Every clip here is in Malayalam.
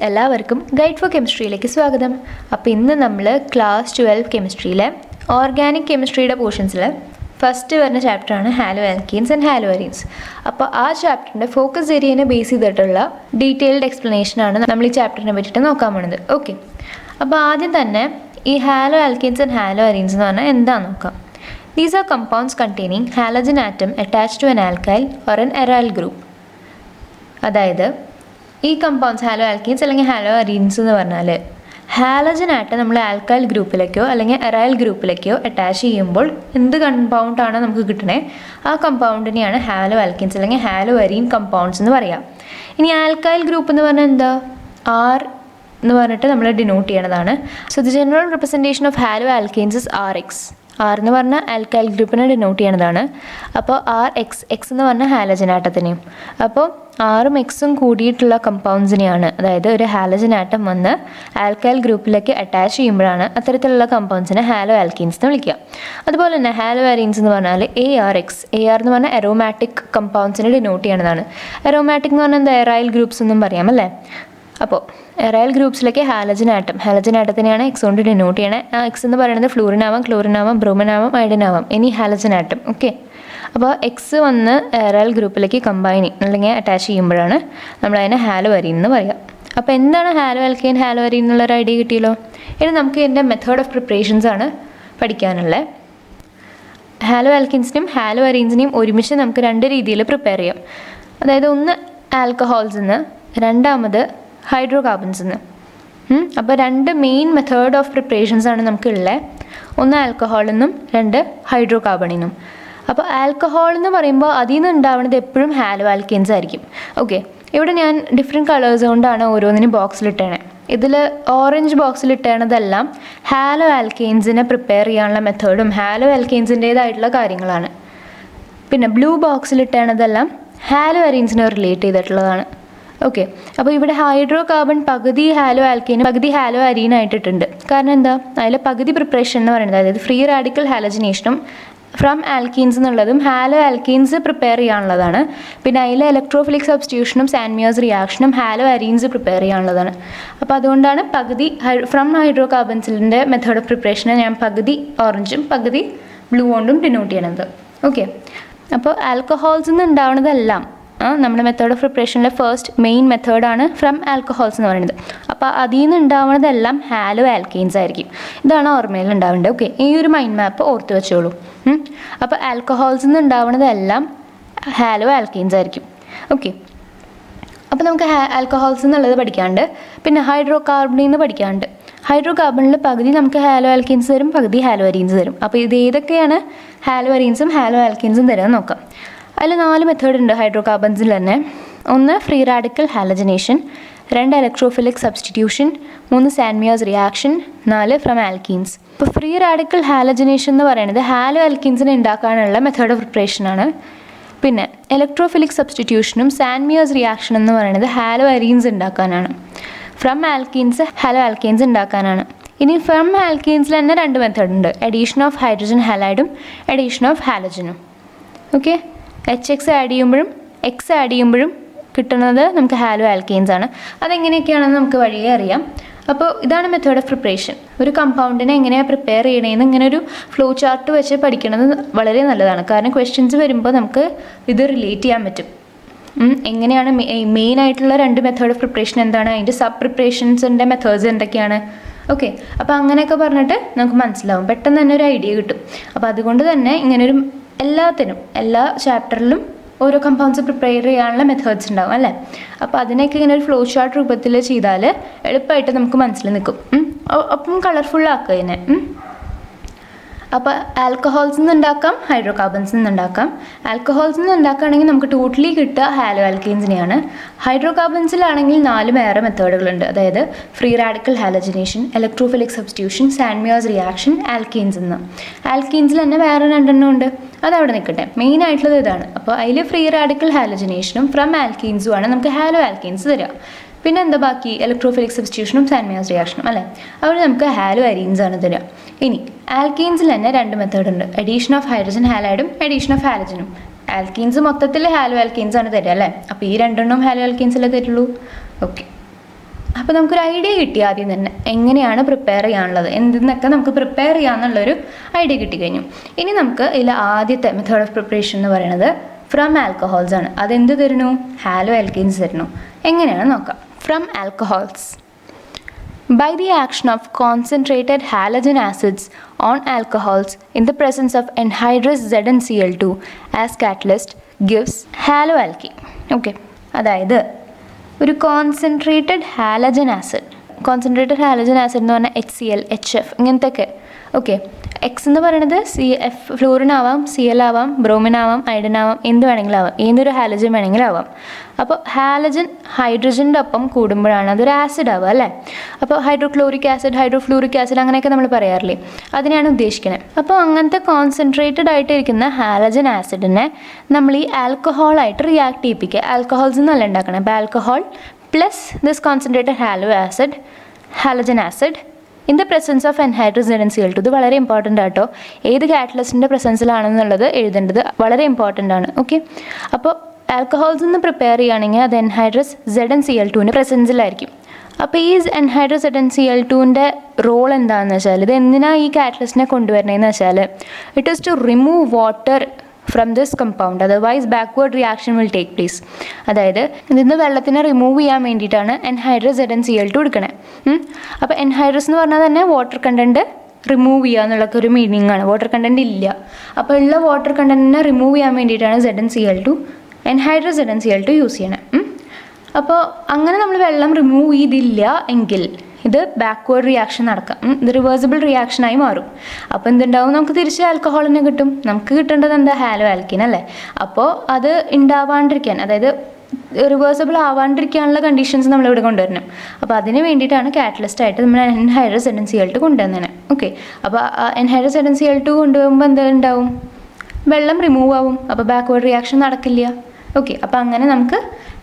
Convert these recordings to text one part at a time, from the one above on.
എല്ലാവർക്കും ഗൈഡ് ഫോർ കെമിസ്ട്രിയിലേക്ക് സ്വാഗതം. അപ്പോൾ ഇന്ന് നമ്മൾ ക്ലാസ് 12 കെമിസ്ട്രിയിലെ ഓർഗാനിക് കെമിസ്ട്രിയുടെ പോർഷൻസിൽ ഫസ്റ്റ് വരുന്ന ചാപ്റ്ററാണ് halo alkenes and hello arenes. അപ്പോൾ ആ ചാപ്റ്ററിൻ്റെ ഫോക്കസ് ഏരിയനെ ബേസ് ചെയ്തിട്ടുള്ള ഡീറ്റെയിൽഡ് എക്സ്പ്ലനേഷനാണ് നമ്മൾ ഈ ചാപ്റ്ററിനെ പറ്റിയിട്ട് നോക്കാൻ പോകുന്നത്. ഓക്കെ, അപ്പോൾ ആദ്യം തന്നെ ഈ hello alkenes and hello arenes എന്ന് പറഞ്ഞാൽ എന്താണെന്ന് നോക്കാം. These are compounds containing halogen atom attached to an alkyl or an aryl group. അതായത് ഈ കമ്പൗണ്ട്സ് ഹാലോ ആൽക്കീൻസ് അല്ലെങ്കിൽ ഹാലോ അരീൻസ് എന്ന് പറഞ്ഞാൽ ഹാലജൻ ആറ്റം നമ്മൾ ആൽക്കൈൽ ഗ്രൂപ്പിലേക്കോ അല്ലെങ്കിൽ എറൈൽ ഗ്രൂപ്പിലേക്കോ അറ്റാച്ച് ചെയ്യുമ്പോൾ എന്ത് കമ്പൗണ്ടാണ് നമുക്ക് കിട്ടണേ ആ കമ്പൗണ്ടിനെയാണ് ഹാലോ ആൽക്കീൻസ് അല്ലെങ്കിൽ ഹാലോ അരീൻ കമ്പൗണ്ട്സ് എന്ന് പറയാം. ഇനി ആൽക്കൈൽ ഗ്രൂപ്പ് എന്ന് പറഞ്ഞാൽ എന്താ? ആർ എന്ന് പറഞ്ഞിട്ട് നമ്മൾ ഡിനോട്ട് ചെയ്യണതാണ്. So the general representation of halo alkanes is RX. R എന്ന് പറഞ്ഞാൽ ആൽക്കൈൽ ഗ്രൂപ്പിനെ ഡിനോട്ട് ചെയ്യണതാണ്. അപ്പോൾ RX എന്ന് പറഞ്ഞാൽ ഹാലജൻ ആറ്റത്തിനെയും. അപ്പോൾ ആറും എക്സും കൂടിയിട്ടുള്ള കമ്പൗണ്ട്സിനെയാണ്, അതായത് ഒരു ഹാലജൻ ആറ്റം വന്ന് ആൽക്കൈൽ ഗ്രൂപ്പിലേക്ക് അറ്റാച്ച് ചെയ്യുമ്പോഴാണ് അത്തരത്തിലുള്ള കമ്പൗണ്ട്സിനെ ഹാലോ ആൽക്കീൻസ് എന്ന് വിളിക്കുക. അതുപോലെ തന്നെ ഹാലോ അരീൻസ് എന്ന് പറഞ്ഞാൽ ARX എന്ന് പറഞ്ഞാൽ അരോമാറ്റിക് കമ്പൗണ്ട്സിനെ ഡിനോട്ട് ചെയ്യണതാണ്. അരോമാറ്റിക് എന്ന് പറഞ്ഞാൽ എന്താ? എറൈൽ ഗ്രൂപ്പ്സ് എന്നും പറയാം അല്ലേ. അപ്പോൾ എറൈൽ ഗ്രൂപ്പ്സിലേക്ക് ഹാലജൻ ആറ്റത്തിനെയാണ് എക്സ് കൊണ്ട് ഡിനോട്ട് ചെയ്യണേ. ആ എക്സ് എന്ന് പറയുന്നത് ഫ്ലൂറിനാവാം, ക്ലോറിനാവാം, ബ്രോമിനാവാം, അയഡിനാവാം, ഇനി ഹാലജൻ ആറ്റം. ഓക്കെ, അപ്പോൾ എക്സ് വന്ന് എറൈൽ ഗ്രൂപ്പിലേക്ക് കമ്പൈൻ അല്ലെങ്കിൽ അറ്റാച്ച് ചെയ്യുമ്പോഴാണ് നമ്മളതിനെ ഹാലോ അരീൻ എന്ന് പറയുക. അപ്പോൾ എന്താണ് ഹാലോ ആൽക്കൈൻ ഹാലോ അരീൻ എന്നുള്ളൊരു ഐഡിയ കിട്ടിയല്ലോ. ഇനി നമുക്ക് ഇതിൻ്റെ മെത്തേഡ് ഓഫ് പ്രിപ്പറേഷൻസ് ആണ് പഠിക്കാനുള്ളത്. ഹാലോ ആൽക്കീൻസിനെയും ഹാലോ അരീൻസിനെയും ഒരുമിച്ച് നമുക്ക് രണ്ട് രീതിയിൽ പ്രിപ്പയർ ചെയ്യാം. അതായത് ഒന്ന് ആൽക്കഹോൾസ് നിന്ന്, രണ്ടാമത് ഹൈഡ്രോ കാർബൺസ് നിന്ന്. അപ്പോൾ രണ്ട് മെയിൻ മെത്തേഡ് ഓഫ് പ്രിപ്പറേഷൻസ് ആണ് നമുക്കുള്ളത്. ഒന്ന് ആൽക്കഹോളിൽ നിന്നും രണ്ട് ഹൈഡ്രോ കാർബണിൽ നിന്നും. അപ്പോൾ ആൽക്കഹോൾ എന്ന് പറയുമ്പോൾ അതിൽ നിന്ന് ഉണ്ടാവുന്നത് എപ്പോഴും ഹാലോ ആൽക്കീൻസ് ആയിരിക്കും. ഓക്കെ, ഇവിടെ ഞാൻ ഡിഫറെൻറ്റ് കളേഴ്സ് കൊണ്ടാണ് ഓരോന്നിനും ബോക്സിലിട്ടേണേ. ഇതിൽ ഓറഞ്ച് ബോക്സിലിട്ടേണതെല്ലാം ഹാലോ ആൽക്കീൻസിനെ പ്രിപ്പയർ ചെയ്യാനുള്ള മെത്തേഡും ഹാലോ ആൽക്കീൻസിൻ്റേതായിട്ടുള്ള കാര്യങ്ങളാണ്. പിന്നെ ബ്ലൂ ബോക്സിലിട്ടേണതെല്ലാം ഹാലോ അരീൻസിനെ റിലേറ്റ് ചെയ്തിട്ടുള്ളതാണ്. ഓക്കെ, അപ്പോൾ ഇവിടെ ഹൈഡ്രോ കാർബൺ പകുതി ഹാലോ ആൽക്കീനും പകുതി ഹാലോ അരീനായിട്ടിട്ടുണ്ട്. കാരണം എന്താ? അതിൽ പകുതി പ്രിപ്പറേഷൻ എന്ന് പറയുന്നത്, അതായത് ഫ്രീ റാഡിക്കൽ ഹാലജനേഷനും ഫ്രം ആൽക്കീൻസ് എന്നുള്ളതും ഹാലോ ആൽക്കീൻസ് പ്രിപ്പയർ ചെയ്യാനുള്ളതാണ്. പിന്നെ അതിൽ ഇലക്ട്രോഫിലിക് സബ്സ്റ്റിറ്റ്യൂഷനും സാൻമിയോസ് റിയാക്ഷനും ഹാലോ അരീൻസ് പ്രിപ്പയർ ചെയ്യാനുള്ളതാണ്. അപ്പോൾ അതുകൊണ്ടാണ് പകുതി ഫ്രം ഹൈഡ്രോ കാർബൺസിൻ്റെ മെത്തേഡ് ഓഫ് പ്രിപ്പറേഷനെ ഞാൻ പകുതി ഓറഞ്ചും പകുതി ബ്ലൂ കൊണ്ടും ഡിനോട്ട് ചെയ്യണത്. ഓക്കെ, അപ്പോൾ ആൽക്കഹോൾസിൽ നിന്ന് ഉണ്ടാവുന്നതെല്ലാം നമ്മുടെ മെത്തേഡ് ഓഫ് പ്രിപ്പറേഷനിലെ ഫസ്റ്റ് മെയിൻ മെത്തേഡാണ് ഫ്രം ആൽക്കഹോൾസ് എന്ന് പറയുന്നത്. അപ്പോൾ അതിൽ നിന്ന് ഉണ്ടാവുന്നതെല്ലാം ഹാലോ ആൽക്കീൻസ് ആയിരിക്കും. ഇതാണ് ഓർമ്മയിൽ ഉണ്ടാവേണ്ടത്. ഓക്കെ, ഈ ഒരു മൈൻഡ് മാപ്പ് ഓർത്ത് വെച്ചോളൂ. അപ്പോൾ ആൽക്കഹോൾസിൽ നിന്ന് ഉണ്ടാവുന്നതെല്ലാം ഹാലോ ആൽക്കീൻസ് ആയിരിക്കും. ഓക്കെ, അപ്പോൾ നമുക്ക് ആൽക്കഹോൾസ് എന്നുള്ളത് പഠിക്കാണ്ട്, പിന്നെ ഹൈഡ്രോ കാർബണിൽ നിന്ന് പഠിക്കാണ്ട്. ഹൈഡ്രോ കാർബണിൽ പകുതി നമുക്ക് ഹാലോ ആൽക്കീൻസ് തരും, പകുതി ഹാലോ അരീൻസ് തരും. അപ്പോൾ ഇത് ഏതൊക്കെയാണ് ഹാലോ അരീൻസും ഹാലോ ആൽക്കീൻസും തരാമെന്ന് നോക്കാം. അതിൽ 4 മെത്തേഡ് ഉണ്ട് ഹൈഡ്രോ കാർബൺസിൽ തന്നെ. ഒന്ന് free radical halogenation, 2 electrophilic substitution, 3 Sandmeyer's reaction, 4 from alkenes. ഇപ്പോൾ ഫ്രീ റാഡിക്കൽ ഹാലജനേഷൻ എന്ന് പറയുന്നത് ഹാലോ ആൽക്കീൻസിനെ ഉണ്ടാക്കാനുള്ള മെത്തേഡ് ഓഫ് പ്രിപ്പറേഷനാണ്. പിന്നെ ഇലക്ട്രോഫിലിക് സബ്സ്റ്റിറ്റ്യൂഷനും സാൻമിയോസ് റിയാക്ഷൻ എന്ന് പറയുന്നത് ഹാലോ അരീൻസ് ഉണ്ടാക്കാനാണ്. ഫ്രം ആൽക്കീൻസ് ഹാലോ ആൽക്കീൻസ് ഉണ്ടാക്കാനാണ്. ഇനി ഫ്രം ആൽക്കീൻസിൽ തന്നെ 2 മെത്തേഡ് ഉണ്ട്, എഡീഷൻ ഓഫ് ഹൈഡ്രജൻ ഹാലൈഡും എഡീഷൻ ഓഫ് ഹാലജനും. ഓക്കെ, HX ആഡ് ചെയ്യുമ്പോഴും X ആഡ് ചെയ്യുമ്പോഴും കിട്ടുന്നത് നമുക്ക് ഹാലോ ആൽക്കീൻസ് ആണ്. അതെങ്ങനെയൊക്കെയാണെന്ന് നമുക്ക് വഴിയേ അറിയാം. അപ്പോൾ ഇതാണ് മെത്തേഡ് ഓഫ് പ്രിപ്പറേഷൻ. ഒരു കമ്പൗണ്ടിനെ എങ്ങനെയാണ് പ്രിപ്പയർ ചെയ്യണതെന്ന് ഇങ്ങനെ ഒരു ഫ്ലോ ചാർട്ട് വെച്ച് പഠിക്കുന്നത് വളരെ നല്ലതാണ്. കാരണം ക്വസ്റ്റ്യൻസ് വരുമ്പോൾ നമുക്ക് ഇത് റിലേറ്റ് ചെയ്യാൻ പറ്റും. എങ്ങനെയാണ് മെയിൻ ആയിട്ടുള്ള 2 മെത്തേഡ് ഓഫ് പ്രിപ്പറേഷൻ എന്താണ്, അതിൻ്റെ സബ് പ്രിപ്പറേഷൻസിൻ്റെ മെത്തേഡ്സ് എന്തൊക്കെയാണ്. ഓക്കെ, അപ്പോൾ അങ്ങനെയൊക്കെ പറഞ്ഞിട്ട് നമുക്ക് മനസ്സിലാവും, പെട്ടെന്ന് തന്നെ ഒരു ഐഡിയ കിട്ടും. അപ്പോൾ അതുകൊണ്ട് തന്നെ ഇങ്ങനൊരു എല്ലാ ചാപ്റ്ററിലും ഓരോ കമ്പൗണ്ട്സ് പ്രിപ്പയർ ചെയ്യാനുള്ള മെത്തേഡ്സ് ഉണ്ടാവും അല്ലേ. അപ്പോൾ അതിനൊക്കെ ഇങ്ങനെ ഒരു ഫ്ലോ ചാർട്ട് രൂപത്തിൽ ചെയ്താൽ എളുപ്പമായിട്ട് നമുക്ക് മനസ്സിൽ നിൽക്കും. അപ്പം കളർഫുൾ ആക്കുക ഇതിനെ. അപ്പോൾ ആൽക്കഹോൾസിൽ നിന്ന് ഉണ്ടാക്കാം, ഹൈഡ്രോ കാർബൺസിൽ നിന്ന് ഉണ്ടാക്കാം. ആൽക്കഹോൾസിൽ നിന്ന് ഉണ്ടാക്കുകയാണെങ്കിൽ നമുക്ക് ടോട്ടലി കിട്ടുക ഹാലോ ആൽക്കീൻസിനെയാണ്. ഹൈഡ്രോ കാർബൺസിലാണെങ്കിൽ 4 വേറെ മെത്തേഡുകളുണ്ട്, അതായത് free radical halogenation, electrophilic substitution, Sandmeyer's reaction, alkenes എന്ന്. ആൽക്കീൻസിൽ തന്നെ വേറെ 2 ഉണ്ട്, അതവിടെ നിൽക്കട്ടെ. മെയിൻ ആയിട്ടുള്ളത് ഇതാണ്. അപ്പോൾ അതിൽ ഫ്രീ റാഡിക്കൽ ഹാലജനേഷനും ഫ്രം ആൽക്കീൻസുമാണ് നമുക്ക് ഹാലോ ആൽക്കീൻസ് തരിക. പിന്നെ എന്താ ബാക്കി? ഇലക്ട്രോഫിലിക് സബ്സ്റ്റിറ്റ്യൂഷനും സാൻമിയോസ് റിയാക്ഷനും അല്ലേ. അവിടെ നമുക്ക് ഹാലോ അരീൻസ് ആണ് തരിക. ഇനി ആൽക്കീൻസിൽ തന്നെ 2 മെത്തേഡ് ഉണ്ട്, എഡീഷൻ ഓഫ് ഹൈഡ്രജൻ ഹാലൈഡും എഡീഷൻ ഓഫ് ഹാലജനും. ആൽക്കീൻസ് മൊത്തത്തിൽ ഹാലോ ആൽക്കീൻസ് ആണ് തരിക അല്ലേ. അപ്പോൾ ഈ 2 ഹാലോ ആൽക്കീൻസിലേ തരുള്ളൂ. ഓക്കെ, അപ്പോൾ നമുക്കൊരു ഐഡിയ കിട്ടി ആദ്യം തന്നെ എങ്ങനെയാണ് പ്രിപ്പയർ ചെയ്യാനുള്ളത്, എന്തെന്നൊക്കെ നമുക്ക് പ്രിപ്പയർ ചെയ്യാമെന്നുള്ളൊരു ഐഡിയ കിട്ടിക്കഴിഞ്ഞു. ഇനി നമുക്ക് ഇതിൽ ആദ്യത്തെ മെത്തേഡ് ഓഫ് പ്രിപ്പറേഷൻ എന്ന് പറയുന്നത് ഫ്രം ആൽക്കഹോൾസ് ആണ്. അതെന്ത് തരുന്നു? ഹാലോ ആൽക്കീൻസ് തരുന്നു. എങ്ങനെയാണ് നോക്കാം. From alcohols, by the action of concentrated halogen acids on alcohols in the presence of anhydrous ZnCl2 as catalyst gives haloalkene. Okay, അതായത് ഒരു കോൺസെൻട്രേറ്റഡ് ഹാലജൻ ആസിഡ് എന്ന് പറഞ്ഞാൽ HCl, HF ഇങ്ങനത്തെ ഒക്കെ. ഓക്കെ, എക്സ് എന്ന് പറയുന്നത് CF ഫ്ലൂറിൻ ആവാം, CL ആവാം, ബ്രോമിൻ ആവാം, ഐഡൻ ആവാം, എന്ത് വേണമെങ്കിലും ആവാം, ഏതൊരു ഹാലജൻ വേണമെങ്കിലും ആവാം. അപ്പോൾ ഹാലജൻ ഹൈഡ്രജൻ്റെ ഒപ്പം കൂടുമ്പോഴാണ് അതൊരു ആസിഡ് ആവുക അല്ലേ. അപ്പോൾ ഹൈഡ്രോക്ലോറിക് ആസിഡ്, ഹൈഡ്രോഫ്ലൂറിക് ആസിഡ് അങ്ങനെയൊക്കെ നമ്മൾ പറയാറില്ലേ, അതിനെയാണ് ഉദ്ദേശിക്കുന്നത്. അപ്പോൾ അങ്ങനത്തെ കോൺസെൻട്രേറ്റഡ് ആയിട്ടിരിക്കുന്ന ഹാലജൻ ആസിഡിനെ നമ്മൾ ഈ ആൽക്കഹോളായിട്ട് റിയാക്ട് ചെയ്യിപ്പിക്കുക. ആൽക്കഹോൾസ് എന്നല്ല ഉണ്ടാക്കണം. അപ്പോൾ alcohol plus this concentrated halogen acid in the presence of anhydrous ZnCl2. ഇത് വളരെ ഇമ്പോർട്ടൻ്റ് ആട്ടോ. ഏത് കാറ്റലിസ്റ്റിൻ്റെ പ്രസൻസിലാണെന്നുള്ളത് എഴുതേണ്ടത് വളരെ ഇമ്പോർട്ടൻ്റ് ആണ്. ഓക്കെ, അപ്പോൾ ആൽക്കഹോൾസ് നിന്ന് പ്രിപ്പയർ ചെയ്യുകയാണെങ്കിൽ അത് anhydrous ZnCl2ൻ്റെ പ്രസൻസിലായിരിക്കും. അപ്പോൾ ഈ anhydrous ZnCl2ൻ്റെ റോൾ എന്താണെന്ന് വെച്ചാൽ, ഇത് എന്തിനാണ് ഈ കാറ്റലിസ്റ്റിനെ കൊണ്ടുവരണതെന്ന് വെച്ചാൽ, it is to remove water from this compound, otherwise backward reaction will take place. അതായത് ഇതിന്ന് വെള്ളത്തിനെ റിമൂവ് ചെയ്യാൻ വേണ്ടിയിട്ടാണ് anhydrous ZnCl2 എടുക്കണേ. അപ്പോൾ anhydrous എന്ന് പറഞ്ഞാൽ തന്നെ വാട്ടർ കണ്ടൻറ്റ് റിമൂവ് ചെയ്യുക എന്നുള്ളൊക്കെ ഒരു മീനിങ് ആണ്. വാട്ടർ കണ്ടൻറ്റ് ഇല്ല, അപ്പോൾ ഉള്ള വാട്ടർ കണ്ടൻറ്റിനെ റിമൂവ് ചെയ്യാൻ വേണ്ടിയിട്ടാണ് anhydrous ZnCl2 യൂസ് ചെയ്യണേ. അപ്പോൾ അങ്ങനെ നമ്മൾ വെള്ളം റിമൂവ് ചെയ്തില്ല എങ്കിൽ ഇത് ബാക്ക്വേർഡ് റിയാക്ഷൻ നടക്കാം. ഇത് റിവേഴ്സിബിൾ റിയാക്ഷനായി മാറും. അപ്പോൾ എന്തുണ്ടാവും? നമുക്ക് തിരിച്ച് ആൽക്കഹോളിനെ കിട്ടും. നമുക്ക് കിട്ടേണ്ടത് എന്താ? ഹാലോ ആൽക്കീൻ അല്ലേ. അപ്പോൾ അത് ഉണ്ടാവാണ്ടിരിക്കാൻ, അതായത് റിവേഴ്സിബിൾ ആവാണ്ടിരിക്കാനുള്ള കണ്ടീഷൻസ് നമ്മളിവിടെ കൊണ്ടുവരണം. അപ്പോൾ അതിന് വേണ്ടിയിട്ടാണ് കാറ്റലിസ്റ്റായിട്ട് നമ്മൾ anhydrous ZnCl2 കൊണ്ടുവന്നേനെ. ഓക്കെ, അപ്പോൾ anhydrous ZnCl2 കൊണ്ടുപോകുമ്പോൾ എന്തുണ്ടാവും? വെള്ളം റിമൂവ് ആവും. അപ്പോൾ ബാക്ക്വേർഡ് റിയാക്ഷൻ നടക്കില്ല. ഓക്കെ, അപ്പോൾ അങ്ങനെ നമുക്ക്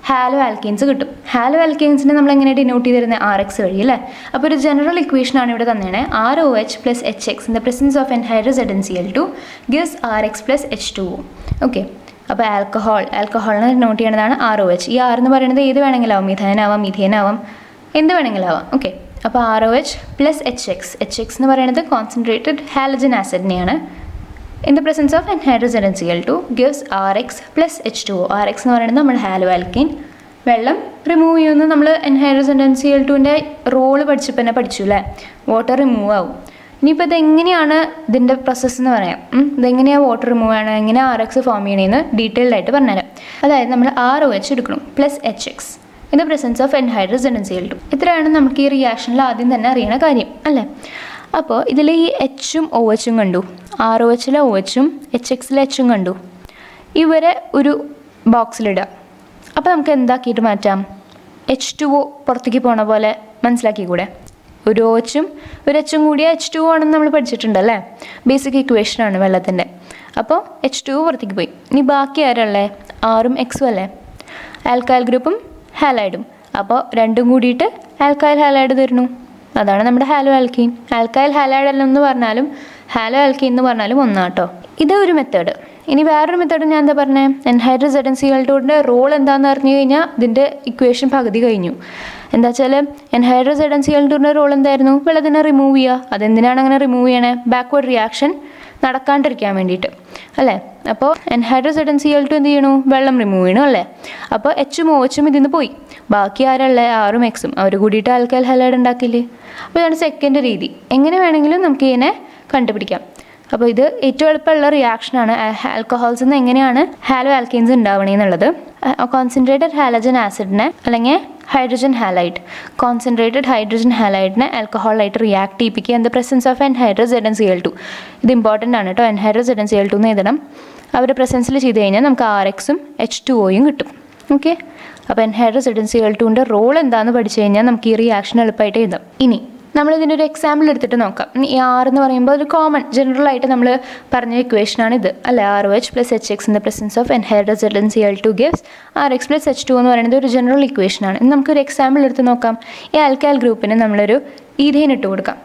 ഹാലോ ആൽക്കീൻസ് കിട്ടും. ഹാലോ ആൽക്കീൻസിനെ നമ്മൾ എങ്ങനെ ഡിനോട്ട് ചെയ്തിരുന്നത്? RX വഴി അല്ലേ. അപ്പോൾ ഒരു ജനറൽ ഇക്വേഷനാണ് ഇവിടെ തന്നേണേ. ROH plus HX in the presence of anhydrous ZnCl2 gives RX plus H2O. Okay, അപ്പോൾ ആൽക്കഹോളിനെ ഡിനോട്ട് ചെയ്യണതാണ് ROH. ഈ R എന്ന് പറയുന്നത് ഏത് വേണമെങ്കിലും ആവാം, മിഥൈനാവാം, മീഥേനാവാം, എന്ത് വേണമെങ്കിലും ആവാം. ഓക്കെ, അപ്പോൾ ROH plus HX എന്ന് പറയുന്നത് കോൺസെൻട്രേറ്റഡ് ഹാലജൻ ആസിഡിനെയാണ്. In the presence of anhydrous ZnCl2 gives RX plus H2O. RX എന്ന് പറയുന്നത് നമ്മൾ ഹാലോ ആൽക്കീൻ. വെള്ളം റിമൂവ് ചെയ്യുന്ന നമ്മൾ anhydrous ZnCl2ൻ്റെ റോള് പഠിച്ചപ്പോൾ തന്നെ പഠിച്ചു അല്ലേ. വാട്ടർ റിമൂവ് ആവും. ഇനിയിപ്പോൾ ഇതെങ്ങനെയാണ് ഇതിൻ്റെ പ്രോസസ്സ് എന്ന് പറയാം. ഇതെങ്ങനെയാണ് വാട്ടർ റിമൂവ് ആണ്, എങ്ങനെയാണ് RX ഫോം ചെയ്യണമെന്ന് ഡീറ്റെയിൽഡ് ആയിട്ട് പറഞ്ഞുതരാം. അതായത് നമ്മൾ ROH എടുക്കണം plus HX in the presence of anhydrous ZnCl2. ഇത്രയാണ് നമുക്ക് ഈ റിയാക്ഷനിൽ ആദ്യം തന്നെ അറിയണ കാര്യം അല്ലേ. അപ്പോൾ ഇതിൽ ഈ എച്ചും OHും കണ്ടു, ROHിലെ OHും HXിലെ Hഉം കണ്ടു. ഇവരെ ഒരു ബോക്സിലിടുക. അപ്പോൾ നമുക്ക് എന്താക്കിയിട്ട് മാറ്റാം? H2O പുറത്തേക്ക് പോണ പോലെ മനസ്സിലാക്കിക്കൂടെ? ഒരു OHും ഒരു Hഉം കൂടിയ H2O ആണെന്ന് നമ്മൾ പഠിച്ചിട്ടുണ്ടല്ലേ. ബേസിക് ഇക്വേഷനാണ് വെള്ളത്തിൻ്റെ. അപ്പോൾ H2O പുറത്തേക്ക് പോയി. ഇനി ബാക്കി ആരല്ലേ? Rഉം Xും അല്ലേ. ആൽക്കൈൽ ഗ്രൂപ്പും ഹാലൈഡും. അപ്പോൾ രണ്ടും കൂടിയിട്ട് ആൽക്കൈൽ ഹാലൈഡ് തരുന്നു. അതാണ് നമ്മുടെ ഹാലോ ആൽക്കീൻ. ആൽക്കൈൽ ഹാലൈഡ് എന്ന് പറഞ്ഞാലും ഹാലോ ആൽക്കീൻ എന്ന് പറഞ്ഞാലും ഒന്നാട്ടോ. ഇത് ഒരു മെത്തേഡ്. ഇനി വേറൊരു മെത്തേഡ് ഞാൻ എന്താ പറഞ്ഞത്? anhydrous ZnCl2ൻ്റെ റോൾ എന്താണെന്ന് അറിഞ്ഞു കഴിഞ്ഞാൽ ഇതിൻ്റെ ഇക്വേഷൻ പകുതി കഴിഞ്ഞു. എന്താ വെച്ചാൽ anhydrous ZnCl2ൻ്റെ റോൾ എന്തായിരുന്നു? വെള്ളത്തിനെ റിമൂവ് ചെയ്യുക. അതെന്തിനാണ് അങ്ങനെ റിമൂവ് ചെയ്യണേ? ബാക്ക്വേർഡ് റിയാക്ഷൻ നടക്കാണ്ടിരിക്കാൻ വേണ്ടിയിട്ട് അല്ലേ. അപ്പോൾ anhydrous ZnCl2 എന്ത് ചെയ്യണു? വെള്ളം റിമൂവ് ചെയ്യണു അല്ലേ. അപ്പോൾ Hഉം OHും ഇതിൽ നിന്ന് പോയി. ബാക്കി ആരല്ലേ? Rഉം Xും. അവർ കൂടിയിട്ട് ആൽക്കൈൽ ഹാലൈഡ് ഉണ്ടാക്കില്ലേ. അപ്പോൾ ഇതാണ് സെക്കൻഡ് രീതി. എങ്ങനെ വേണമെങ്കിലും നമുക്ക് ഇതിനെ കണ്ടുപിടിക്കാം. അപ്പോൾ ഇത് ഏറ്റവും എളുപ്പമുള്ള റിയാക്ഷനാണ്. ആൽക്കഹോൾസിൽ നിന്ന് എങ്ങനെയാണ് ഹാലോ ആൽക്കീൻസ് ഉണ്ടാവണേന്നുള്ളത്. കോൺസെൻട്രേറ്റഡ് ഹാലജൻ ആസിഡിനെ അല്ലെങ്കിൽ കോൺസെൻട്രേറ്റഡ് ഹൈഡ്രജൻ ഹാലൈഡിനെ ആൽക്കഹോളായിട്ട് റിയാക്ട് ചെയ്യിപ്പിക്കുക in the presence of anhydrous ZnCl2. ഇത് ഇമ്പോർട്ടൻ്റ് ആണ് കേട്ടോ. anhydrous ZnCl2 എന്ന് എഴുതണം. അവരുടെ പ്രസൻസിൽ ചെയ്ത് കഴിഞ്ഞാൽ നമുക്ക് RXും H2Oയും കിട്ടും. ഓക്കെ, അപ്പോൾ anhydrous ZnCl2ൻ്റെ റോൾ എന്താണെന്ന് പഠിച്ചു കഴിഞ്ഞാൽ നമുക്ക് ഈ റിയാക്ഷൻ എളുപ്പമായിട്ട് എഴുതാം. ഇനി നമ്മളിതിൻ്റെ ഒരു എക്സാമ്പിൾ എടുത്തിട്ട് നോക്കാം. ഈ R എന്ന് പറയുമ്പോൾ ഒരു കോമൺ ജനറലായിട്ട് നമ്മൾ പറഞ്ഞ ഇക്വേഷനാണ് ഇത് അല്ലേ. ROH plus HX in the presence of anhydrous ZnCl2 gives RX plus H2O എന്ന് പറയുന്നത് ഒരു ജനറൽ ഇക്വേഷനാണ്. ഇനി നമുക്കൊരു എക്സാമ്പിൾ എടുത്ത് നോക്കാം. ഈ ആൽക്കൈൽ ഗ്രൂപ്പിന് നമ്മളൊരു ഈഥൈൻ ഇട്ട് കൊടുക്കാം.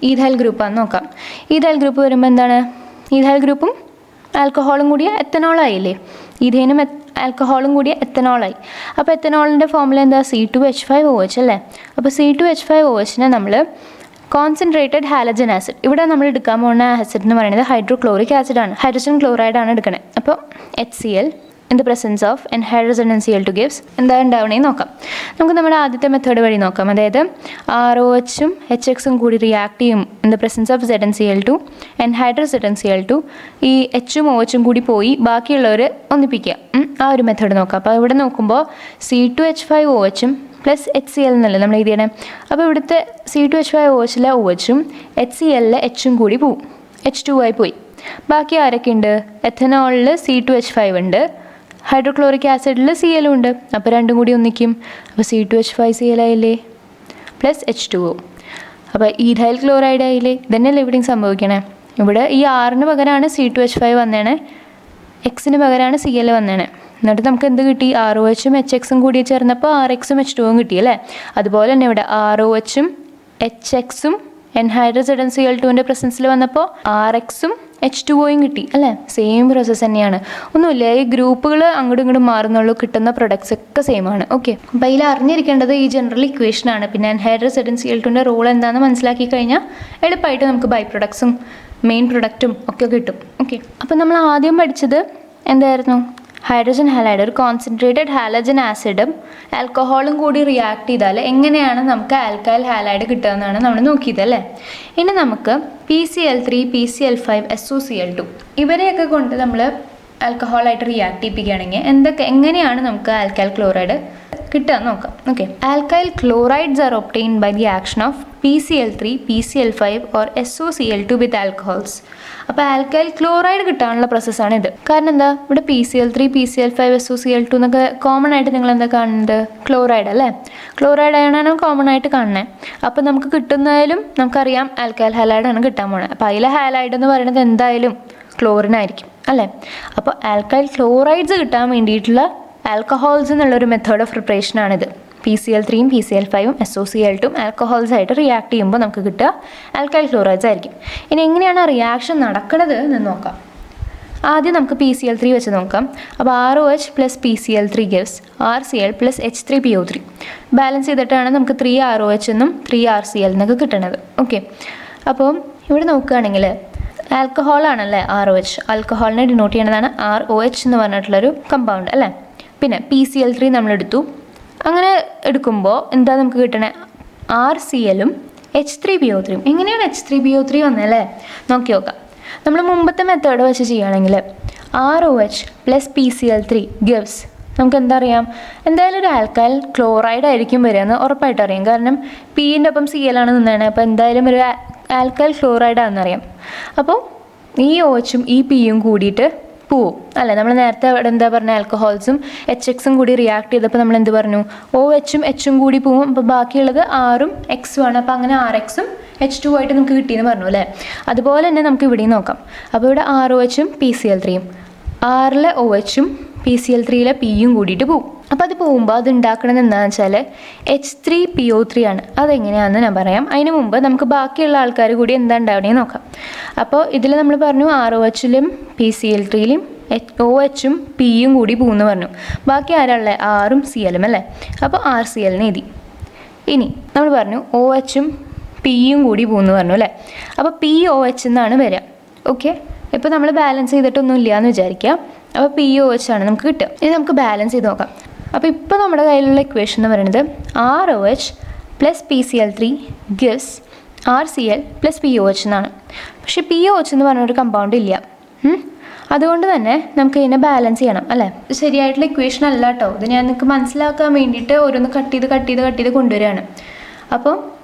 ഈഥൈൽ ഗ്രൂപ്പാന്ന് നോക്കാം. ഈഥൈൽ ഗ്രൂപ്പ് വരുമ്പോൾ എന്താണ്? ഈഥൈൽ ഗ്രൂപ്പും ആൽക്കഹോളും കൂടിയ എത്തനോളായില്ലേ. ഈഥേനും ആൽക്കഹോളും കൂടി എത്തനോളായി. അപ്പോൾ എത്തനോളിൻ്റെ ഫോമുല എന്താ? C2H5OH അല്ലേ. അപ്പോൾ C2H5OHനെ നമ്മൾ കോൺസെൻട്രേറ്റഡ് ഹാലജൻ ആസിഡ്, ഇവിടെ നമ്മൾ എടുക്കാൻ പോകുന്ന ആസിഡ് എന്ന് പറയുന്നത് ഹൈഡ്രോക്ലോറിക് ആസിഡാണ്, ഹൈഡ്രജൻ ക്ലോറൈഡാണ് എടുക്കണേ. അപ്പോൾ HCl in the presence of anhydrogen and Cl2 gives എന്താ ഉണ്ടാവണേന്ന് നോക്കാം. നമുക്ക് നമ്മുടെ ആദ്യത്തെ മെത്തേഡ് വഴി നോക്കാം. അതായത് ROHും HXും കൂടി റിയാക്ട് ചെയ്യും in the presence of ZnCl2 anhydrous ZnCl2, ഈ Hും OHും കൂടി പോയി ബാക്കിയുള്ളവർ ഒന്നിപ്പിക്കുക. ആ ഒരു മെത്തേഡ് നോക്കാം. അപ്പോൾ ഇവിടെ നോക്കുമ്പോൾ C2H5OHും പ്ലസ് HCl എന്നല്ലേ നമ്മൾ എഴുതിയണേ. അപ്പോൾ ഇവിടുത്തെ C2H5OHിലെ OHും HClലെ Hും കൂടി പോവും, H2 ആയി പോയി. ബാക്കി ആരൊക്കെ ഉണ്ട്? എഥനോളിൽ C2H5 ഉണ്ട്, ഹൈഡ്രോക്ലോറിക് ആസിഡിൽ Cl ഉണ്ട്. അപ്പോൾ രണ്ടും കൂടി ഒന്നിക്കും. അപ്പോൾ C2H5Cl ആയില്ലേ പ്ലസ് H2O. അപ്പോൾ ഈഥൈൽ ക്ലോറൈഡ് ആയില്ലേ. ഇതന്നെയല്ലേ ഇവിടെയും സംഭവിക്കണേ. ഇവിടെ ഈ Rന് പകരമാണ് C2H5 വന്നേണേ, Xന് പകരമാണ് Cl വന്നേണേ. എന്നിട്ട് നമുക്ക് എന്ത് കിട്ടി? ROHും HXും കൂടി ചേർന്നപ്പോൾ RXും H2ഉം കിട്ടി അല്ലേ. അതുപോലെ തന്നെ ഇവിടെ ROHും HXും anhydrous ZnCl2ൻ്റെ പ്രസൻസിൽ വന്നപ്പോൾ RXും H2Oയും കിട്ടി അല്ലേ. സെയിം പ്രോസസ്സ് തന്നെയാണ്, ഒന്നുമില്ല. ഈ ഗ്രൂപ്പുകൾ അങ്ങോട്ടും ഇങ്ങോട്ടും മാറുന്നുള്ളൂ, കിട്ടുന്ന പ്രൊഡക്ട്സ് ഒക്കെ സെയിം ആണ്. ഓക്കെ, അപ്പോൾ അതിൽ അറിഞ്ഞിരിക്കേണ്ടത് ഈ ജനറൽ ഇക്വേഷനാണ്. പിന്നെ anhydrous ZnCl2ൻ്റെ റോൾ എന്താണെന്ന് മനസ്സിലാക്കി കഴിഞ്ഞാൽ എളുപ്പമായിട്ട് നമുക്ക് ബൈ പ്രൊഡക്ട്സും മെയിൻ പ്രൊഡക്റ്റും ഒക്കെ കിട്ടും. ഓക്കെ, അപ്പോൾ നമ്മൾ ആദ്യം പഠിച്ചത് എന്തായിരുന്നു? ഹൈഡ്രജൻ ഹാലൈഡ്, ഒരു കോൺസെൻട്രേറ്റഡ് ഹാലജൻ ആസിഡും ആൽക്കഹോളും കൂടി റിയാക്ട് ചെയ്താൽ എങ്ങനെയാണ് നമുക്ക് ആൽക്കൈൽ ഹാലൈഡ് കിട്ടുക എന്നാണ് നമ്മൾ നോക്കിയത് അല്ലേ. ഇനി നമുക്ക് PCl3, PCl5, SOCl2 ഇവരെയൊക്കെ കൊണ്ട് നമ്മൾ ആൽക്കഹോളായിട്ട് റിയാക്ട് ചെയ്യിപ്പിക്കുകയാണെങ്കിൽ എങ്ങനെയാണ് നമുക്ക് ആൽക്കൈൽ ക്ലോറൈഡ് കിട്ടുക നോക്കാം. Okay, alkyl chlorides are obtained by the action of PCl3, PCl5 or SOCl2 with alcohols. അപ്പോൾ ആൽക്കൈൽ ക്ലോറൈഡ് കിട്ടാനുള്ള പ്രോസസ്സാണ് ഇത്. കാരണം എന്താ? ഇവിടെ PCl3, PCl5, SOCl2 എന്നൊക്കെ കോമൺ ആയിട്ട് നിങ്ങൾ എന്താ കാണുന്നത്? ക്ലോറൈഡ് അല്ലേ. ക്ലോറൈഡ് ആണ് കോമൺ ആയിട്ട് കാണുന്നത്. അപ്പോൾ നമുക്ക് കിട്ടുന്നതിലും നമുക്കറിയാം ആൽക്കൈൽ ഹാലൈഡാണ് കിട്ടാൻ പോകുന്നത്. അപ്പോൾ അതിലെ ഹാലൈഡ് എന്ന് പറയുന്നത് എന്തായാലും ക്ലോറിൻ ആയിരിക്കും അല്ലേ. അപ്പോൾ ആൽക്കൈൽ ക്ലോറൈഡ്സ് കിട്ടാൻ വേണ്ടിയിട്ടുള്ള ആൽക്കഹോൾസ് എന്നുള്ളൊരു മെത്തേഡ് ഓഫ് പ്രിപ്പറേഷനാണിത്. PCl3ഉം PCl5ഉം SOCl2ഉം ആൽക്കഹോൾസ് ആയിട്ട് റിയാക്ട് ചെയ്യുമ്പോൾ നമുക്ക് കിട്ടുക ആൽക്കൈൽ ക്ലോറൈഡ്സ് ആയിരിക്കും. ഇനി എങ്ങനെയാണ് റിയാക്ഷൻ നടക്കുന്നത് എന്ന് നോക്കാം. ആദ്യം നമുക്ക് PCl3 വെച്ച് നോക്കാം. അപ്പോൾ ROH plus PCl3 gives RCl plus H3PO3. Balance ചെയ്തിട്ടാണ് നമുക്ക് 3 ROH എന്നും 3 RCl എന്നൊക്കെ കിട്ടുന്നത്. ഓക്കെ, അപ്പോൾ ഇവിടെ നോക്കുകയാണെങ്കിൽ ആൽക്കഹോളാണല്ലേ ROH. ആൽക്കഹോളിനെ ഡിനോട്ട് ചെയ്യുന്നതാണ് ROH എന്ന് പറഞ്ഞിട്ടുള്ളൊരു കമ്പൗണ്ട് അല്ലേ. പിന്നെ PCl3 നമ്മളെടുത്തു. അങ്ങനെ എടുക്കുമ്പോൾ എന്താ നമുക്ക് കിട്ടണേ? RClഉം H3PO3. എങ്ങനെയാണ് H3PO3 വന്നല്ലേ? നോക്കി നോക്കാം. നമ്മൾ മുമ്പത്തെ മെത്തേഡ് വെച്ച് ചെയ്യുകയാണെങ്കിൽ ROH പ്ലസ് PCl3 ഗിവ്സ് നമുക്ക് എന്താ അറിയാം? എന്തായാലും ഒരു ആൽക്കൈൽ ക്ലോറൈഡ് ആയിരിക്കും വരിക എന്ന് ഉറപ്പായിട്ട് അറിയാം. കാരണം Pൻ്റെ ഒപ്പം Cl ആണ് നിന്നാണ്. അപ്പോൾ എന്തായാലും ഒരു ആൽക്കൈൽ ക്ലോറൈഡാണെന്നറിയാം. അപ്പോൾ ഈ OHും ഈ Pയും കൂടിയിട്ട് പോവും അല്ലേ. നമ്മൾ നേരത്തെ അവിടെ എന്താ പറഞ്ഞ ആൽക്കഹോൾസും HXും കൂടി റിയാക്ട് ചെയ്തപ്പോൾ നമ്മൾ എന്ത് പറഞ്ഞു? OHും Hഉം കൂടി പോവും. അപ്പോൾ ബാക്കിയുള്ളത് Rഉം Xും ആണ്. അപ്പോൾ അങ്ങനെ RXും H2 ആയിട്ട് നമുക്ക് കിട്ടിയെന്ന് പറഞ്ഞു അല്ലേ. അതുപോലെ തന്നെ നമുക്ക് ഇവിടെയും നോക്കാം. അപ്പോൾ ഇവിടെ ROHും PCl3യും, Rലെ OHും PCl3യിലെ Pയും കൂടിയിട്ട് പോവും. അപ്പോൾ അത് പോകുമ്പോൾ അത് ഉണ്ടാക്കണത് എന്താണെന്ന് വെച്ചാൽ H3PO3 ആണ്. അതെങ്ങനെയാണെന്ന് ഞാൻ പറയാം. അതിന് മുമ്പ് നമുക്ക് ബാക്കിയുള്ള ആൾക്കാർ കൂടി എന്താ ഉണ്ടാവണേന്ന് നോക്കാം. അപ്പോൾ ഇതിൽ നമ്മൾ പറഞ്ഞു ROHലും PCl3യിലും OHും Pയും കൂടി പോകുമെന്ന് പറഞ്ഞു. ബാക്കി ആരാളുള്ളത്? Rഉം Clഉം അല്ലേ. അപ്പോൾ RCl എഴുതി. ഇനി നമ്മൾ പറഞ്ഞു OHും Pയും കൂടി പോകുമെന്ന് പറഞ്ഞു അല്ലേ. അപ്പോൾ POH എന്നാണ് വരിക. ഓക്കെ, ഇപ്പോൾ നമ്മൾ ബാലൻസ് ചെയ്തിട്ടൊന്നും ഇല്ല എന്ന് വിചാരിക്കുക. അപ്പോൾ POH ആണ് നമുക്ക് കിട്ടുക. ഇനി നമുക്ക് ബാലൻസ് ചെയ്ത് നോക്കാം. അപ്പോൾ ഇപ്പോൾ നമ്മുടെ കയ്യിലുള്ള ഇക്വേഷൻ എന്ന് പറയുന്നത് ROH plus PCl3 gives RCl plus POH എന്നാണ്. പക്ഷേ POH എന്ന് പറഞ്ഞൊരു കമ്പൗണ്ട് ഇല്ല. അതുകൊണ്ട് തന്നെ നമുക്ക് ഇതിനെ ബാലൻസ് ചെയ്യണം അല്ലേ. ശരിയായിട്ടുള്ള ഇക്വേഷൻ അല്ല കേട്ടോ. ഇത് ഞാൻ നിങ്ങൾക്ക് മനസ്സിലാക്കാൻ വേണ്ടിയിട്ട് ഓരോന്ന് കട്ട് ചെയ്ത് കൊണ്ടുവരികയാണ്. അപ്പോൾ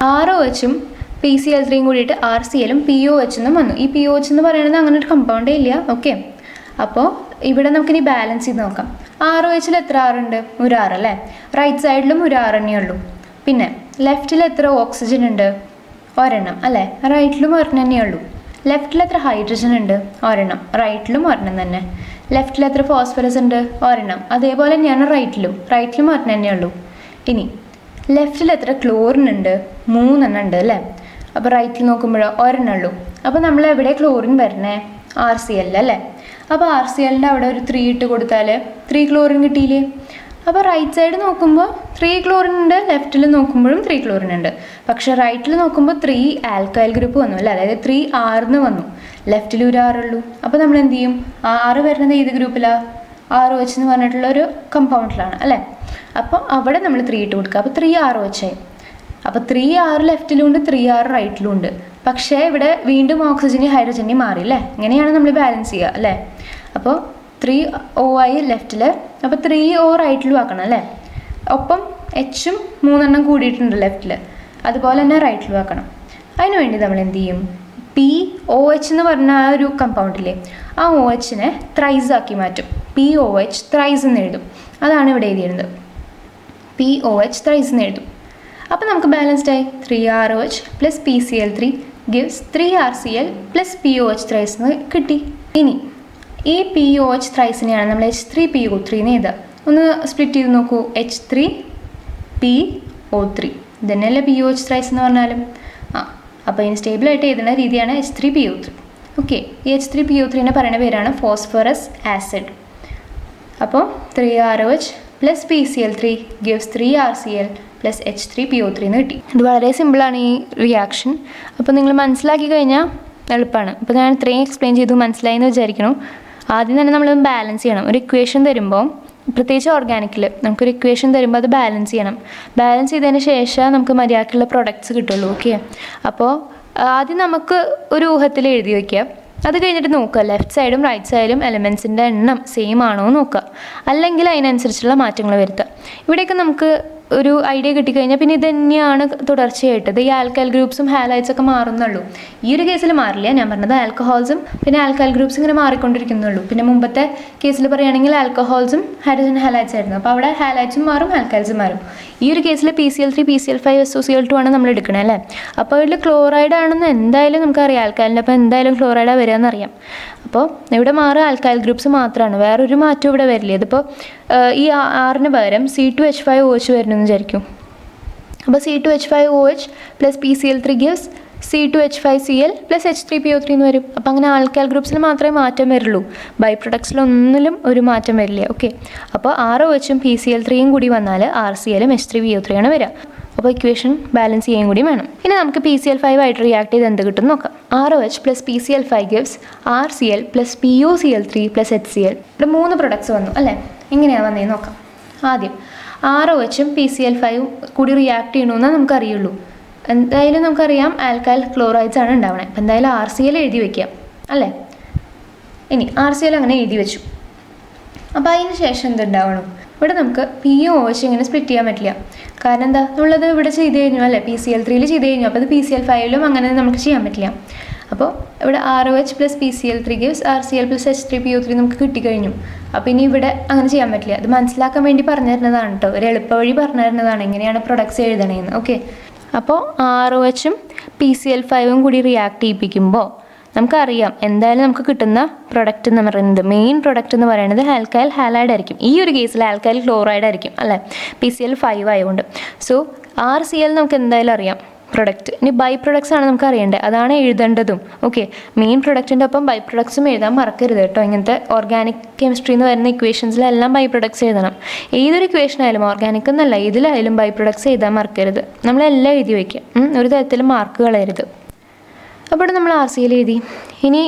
ROHും PCl3യും കൂടിയിട്ട് RClഉം POH എന്നും വന്നു. ഈ POH എന്ന് പറയുന്നത് അങ്ങനെ ഒരു കമ്പൗണ്ടേ ഇല്ല. ഓക്കെ, അപ്പോൾ ഇവിടെ നമുക്കിനി ബാലൻസ് ചെയ്ത് നോക്കാം. ROHൽ എത്ര R ഉണ്ട്? ഒരു R അല്ലേ. റൈറ്റ് സൈഡിലും ഒരു R തന്നെയേ ഉള്ളൂ. പിന്നെ ലെഫ്റ്റിൽ എത്ര ഓക്സിജൻ ഉണ്ട്? ഒരെണ്ണം അല്ലേ. റൈറ്റിലും ഒരെണ്ണം തന്നെയേ ഉള്ളൂ. ലെഫ്റ്റിൽ എത്ര ഹൈഡ്രജൻ ഉണ്ട്? ഒരെണ്ണം. റൈറ്റിലും ഒരെണ്ണം തന്നെ. ലെഫ്റ്റിൽ എത്ര ഫോസ്ഫറസ് ഉണ്ട്? ഒരെണ്ണം. അതേപോലെ തന്നെയാണ് റൈറ്റിലും ഒരെണ്ണം തന്നെയേ ഉള്ളൂ. ഇനി ലെഫ്റ്റിൽ എത്ര ക്ലോറിൻ ഉണ്ട്? 3 എണ്ണം ഉണ്ട് അല്ലേ. അപ്പോൾ റൈറ്റിൽ നോക്കുമ്പോഴോ ഒരെണ്ണം ഉള്ളൂ. അപ്പോൾ നമ്മൾ എവിടെ ക്ലോറിൻ വരണേ? RCl അല്ലേ. അപ്പോൾ RClൻ്റെ അവിടെ ഒരു 3 ഇട്ട് കൊടുത്താൽ 3 ക്ലോറിൻ കിട്ടിയില്ലേ? അപ്പോൾ റൈറ്റ് സൈഡ് നോക്കുമ്പോൾ 3 ക്ലോറിൻ ഉണ്ട്, ലെഫ്റ്റിൽ നോക്കുമ്പോഴും 3 ക്ലോറിൻ ഉണ്ട്. പക്ഷേ റൈറ്റിൽ നോക്കുമ്പോൾ 3 ആൽക്കൈൽ ഗ്രൂപ്പ് വന്നു അല്ലേ, അതായത് 3 R വന്നു, ലെഫ്റ്റിൽ ഒരു R ഉള്ളൂ. അപ്പോൾ നമ്മൾ എന്ത് ചെയ്യും? R വരുന്നത് ഏത് ഗ്രൂപ്പിലാണ്? ROH എന്ന് പറഞ്ഞിട്ടുള്ള ഒരു കമ്പൗണ്ടിലാണ് അല്ലേ. അപ്പോൾ അവിടെ നമ്മൾ 3 ഇട്ട് കൊടുക്കുക. അപ്പോൾ 3 ROH ആയി. അപ്പോൾ 3 R ലെഫ്റ്റിലും ഉണ്ട്, 3 R റൈറ്റിലും ഉണ്ട്. പക്ഷേ ഇവിടെ വീണ്ടും ഓക്സിജനെയും ഹൈഡ്രജനെയും മാറി അല്ലേ. ഇങ്ങനെയാണ് നമ്മൾ ബാലൻസ് ചെയ്യുക അല്ലേ. അപ്പോൾ 3O ആയി ലെഫ്റ്റിൽ, അപ്പോൾ 3O റൈറ്റിലും ആക്കണം അല്ലേ. ഒപ്പം Hഉം 3 എണ്ണം കൂടിയിട്ടുണ്ട് ലെഫ്റ്റിൽ, അതുപോലെ തന്നെ റൈറ്റിലും ആക്കണം. അതിന് വേണ്ടി നമ്മൾ എന്ത് ചെയ്യും? POH എന്ന് പറഞ്ഞ ആ ഒരു കമ്പൗണ്ടില്ലേ, ആ OHനെ ത്രൈസ് ആക്കി മാറ്റും. POH ത്രൈസ് എന്ന് എഴുതും. അതാണ് ഇവിടെ എഴുതിയിരുന്നത്. POH ത്രൈസ് എന്ന് എഴുതും. അപ്പോൾ നമുക്ക് ബാലൻസ്ഡ് ആയി. 3ROH plus PCl3 gives 3RCl plus POH thrice എന്ന് കിട്ടി. ഇനി ഈ POH ത്രൈസിനെയാണ് നമ്മൾ H3PO3 എന്ന് എഴുതുക. ഒന്ന് സ്പ്ലിറ്റ് ചെയ്ത് നോക്കൂ. H3PO3 ഇതന്നെയല്ലേ POH ത്രൈസ് എന്ന് പറഞ്ഞാലും. അപ്പോൾ ഇനി സ്റ്റേബിളായിട്ട് എഴുതുന്ന രീതിയാണ് H3PO3. ഓക്കെ, ഈ H3PO3നെ പറയുന്ന പേരാണ് ഫോസ്ഫറസ് ആസിഡ്. അപ്പോൾ 3ROH plus PCl3 gives 3RCl plus H3PO3 എന്ന് കിട്ടി. ഇത് വളരെ സിമ്പിളാണ് ഈ റിയാക്ഷൻ. അപ്പോൾ നിങ്ങൾ മനസ്സിലാക്കി കഴിഞ്ഞാൽ എളുപ്പമാണ്. അപ്പോൾ ഞാൻ ഇത്രയും എക്സ്പ്ലെയിൻ ചെയ്തു, മനസ്സിലായി എന്ന് വിചാരിക്കണം. ആദ്യം തന്നെ നമ്മൾ ബാലൻസ് ചെയ്യണം. ഒരു ഇക്വേഷൻ തരുമ്പോൾ, പ്രത്യേകിച്ച് ഓർഗാനിക്കിൽ നമുക്കൊരു ഇക്വേഷൻ തരുമ്പോൾ അത് ബാലൻസ് ചെയ്യണം. ബാലൻസ് ചെയ്തതിന് ശേഷം നമുക്ക് മര്യാദക്കുള്ള പ്രൊഡക്ട്സ് കിട്ടുള്ളൂ. ഓക്കെ, അപ്പോൾ ആദ്യം നമുക്ക് ഒരു ഊഹത്തിൽ എഴുതി വയ്ക്കുക. അത് കഴിഞ്ഞിട്ട് നോക്കുക ലെഫ്റ്റ് സൈഡും റൈറ്റ് സൈഡും എലമെൻസിൻ്റെ എണ്ണം സെയിം ആണോ എന്ന് നോക്കുക. അല്ലെങ്കിൽ അതിനനുസരിച്ചുള്ള മാറ്റങ്ങൾ വരുത്തുക. ഇവിടെയൊക്കെ നമുക്ക് ഒരു ഐഡിയ കിട്ടിക്കഴിഞ്ഞാൽ പിന്നെ ഇത് തന്നെയാണ് തുടർച്ചയായിട്ട്. ഈ ആൽക്കൈൽ ഗ്രൂപ്പ്സും ഹാലൈറ്റ്സ് ഒക്കെ മാറുന്നുള്ളൂ. ഈ ഒരു കേസിൽ മാറില്ല. ഞാൻ പറഞ്ഞത് ആൽക്കഹോൾസും പിന്നെ ആൽക്കൈൽ ഗ്രൂപ്പ്സ് ഇങ്ങനെ മാറിക്കൊണ്ടിരിക്കുന്നുള്ളൂ. പിന്നെ മുമ്പത്തെ കേസിൽ പറയുകയാണെങ്കിൽ ആൽക്കഹോൾസും ഹൈഡ്രജൻ ഹാലൈറ്റ്സ് ആയിരുന്നു. അപ്പോൾ അവിടെ ഹാലൈറ്റ്സും മാറും, ആൽക്കൈൽസും മാറും. ഈ ഒരു കേസിൽ PCl3 PCl5 SOCl2 ആണ് നമ്മൾ എടുക്കണേ അല്ലേ. അപ്പോൾ ഇതിൽ ക്ലോറൈഡ് ആണെന്ന് എന്തായാലും നമുക്കറിയാം. ആൽക്കൈലിൻ്റെ അപ്പോൾ എന്തായാലും ക്ലോറൈഡാണ് വരിക എന്നറിയാം. അപ്പോൾ ഇവിടെ മാറുക ആൽക്കൈൽ ഗ്രൂപ്പ്സ് മാത്രമാണ്, വേറൊരു മാറ്റവും ഇവിടെ വരില്ല. ഇതിപ്പോൾ ഈ Rന് പകരം C2H5OH വരുന്നെന്ന് വിചാരിക്കും. അപ്പോൾ C2H5OH plus PCl3 gives C2H5Cl plus H3PO3 എന്ന് വരും. അപ്പോൾ അങ്ങനെ ആൽക്കൈൽ ഗ്രൂപ്പ്സിൽ മാത്രമേ മാറ്റം വരുള്ളൂ, ബൈ പ്രൊഡക്ട്സിലൊന്നിലും ഒരു മാറ്റം വരില്ല. ഓക്കെ, അപ്പോൾ ROHും PCl3യും കൂടി വന്നാൽ RClഉം H3PO3 ആണ് വരിക. അപ്പോൾ ഇക്വേഷൻ ബാലൻസ് ചെയ്യാൻ കൂടി വേണം. ഇനി നമുക്ക് PCl5 ആയിട്ട് റിയാക്ട് ചെയ്ത് എന്ത് കിട്ടും നോക്കാം. ROH plus PCl5 gives RCl plus POCl3 plus HCl. ഇവിടെ 3 പ്രൊഡക്ട്സ് വന്നു അല്ലേ. എങ്ങനെയാണ് വന്നതെന്ന് നോക്കാം. ആദ്യം ROHും PCl5ഉം കൂടി റിയാക്ട് ചെയ്യണമെന്ന് നമുക്കറിയുള്ളൂ. എന്തായാലും നമുക്കറിയാം ആൽക്കൈൽ ക്ലോറൈഡ്സ് ആണ് ഉണ്ടാവണേ. അപ്പോൾ എന്തായാലും RCl എഴുതി വയ്ക്കാം അല്ലേ. ഇനി RCl അങ്ങനെ എഴുതി വെച്ചു. അപ്പോൾ അതിന് ശേഷം എന്തുണ്ടാവണം? ഇവിടെ നമുക്ക് POH ഇങ്ങനെ സ്പ്ലിറ്റ് ചെയ്യാൻ പറ്റില്ല. കാരണം എന്താ, നമ്മളത് ഇവിടെ ചെയ്ത് കഴിഞ്ഞു അല്ലേ, PCl3യിൽ ചെയ്ത് കഴിഞ്ഞു. അപ്പോൾ അത് PCl5ലും അങ്ങനെ നമുക്ക് ചെയ്യാൻ പറ്റില്ല. അപ്പോൾ ഇവിടെ ROH plus PCl3 gives RCl plus H3PO3 നമുക്ക് കിട്ടിക്കഴിഞ്ഞു. അപ്പോൾ ഇനി ഇവിടെ അങ്ങനെ ചെയ്യാൻ പറ്റില്ല. അത് മനസ്സിലാക്കാൻ വേണ്ടി പറഞ്ഞു തരുന്നതാണ് കേട്ടോ, ഒരു എളുപ്പ വഴി പറഞ്ഞു തരുന്നതാണ് എങ്ങനെയാണ് പ്രൊഡക്ട്സ് എഴുതണേന്ന്. ഓക്കെ, അപ്പോൾ ROHും PCl5ഉം കൂടി റിയാക്ട് ചെയ്യിപ്പിക്കുമ്പോൾ നമുക്കറിയാം എന്തായാലും നമുക്ക് കിട്ടുന്ന പ്രൊഡക്റ്റ് എന്ന് പറയുന്നത്, മെയിൻ പ്രൊഡക്റ്റ് എന്ന് പറയുന്നത് ആൽക്കൈൽ ഹാലൈഡ് ആയിരിക്കും. ഈ ഒരു കേസിൽ ആൽക്കൈൽ ക്ലോറൈഡ് ആയിരിക്കും അല്ലേ, PCl5 ആയതുകൊണ്ട്. സോ RCl നമുക്ക് എന്തായാലും അറിയാം പ്രൊഡക്റ്റ്. ഇനി ബൈ പ്രൊഡക്ട്സ് ആണ് നമുക്ക് അറിയേണ്ടത്, അതാണ് എഴുതേണ്ടതും. ഓക്കെ, മെയിൻ പ്രൊഡക്റ്റിൻ്റെ ഒപ്പം ബൈ പ്രൊഡക്ട്സും എഴുതാൻ മറക്കരുത് കേട്ടോ. ഇങ്ങനത്തെ ഓർഗാനിക് കെമിസ്ട്രി എന്ന് വരുന്ന ഇക്വേഷൻസിലെല്ലാം ബൈ പ്രൊഡക്ട്സ് എഴുതണം. ഏതൊരു ഇക്വേഷൻ ആയാലും, ഓർഗാനിക് എന്നല്ല ഇതിലായാലും ബൈ പ്രൊഡക്ട്സ് എഴുതാൻ മറക്കരുത്. നമ്മളെല്ലാം എഴുതി വയ്ക്കുക, ഒരു തരത്തിലും മാർക്ക് കളയരുത്. അപ്പോൾ നമ്മൾ RCl എഴുതി. ഇനി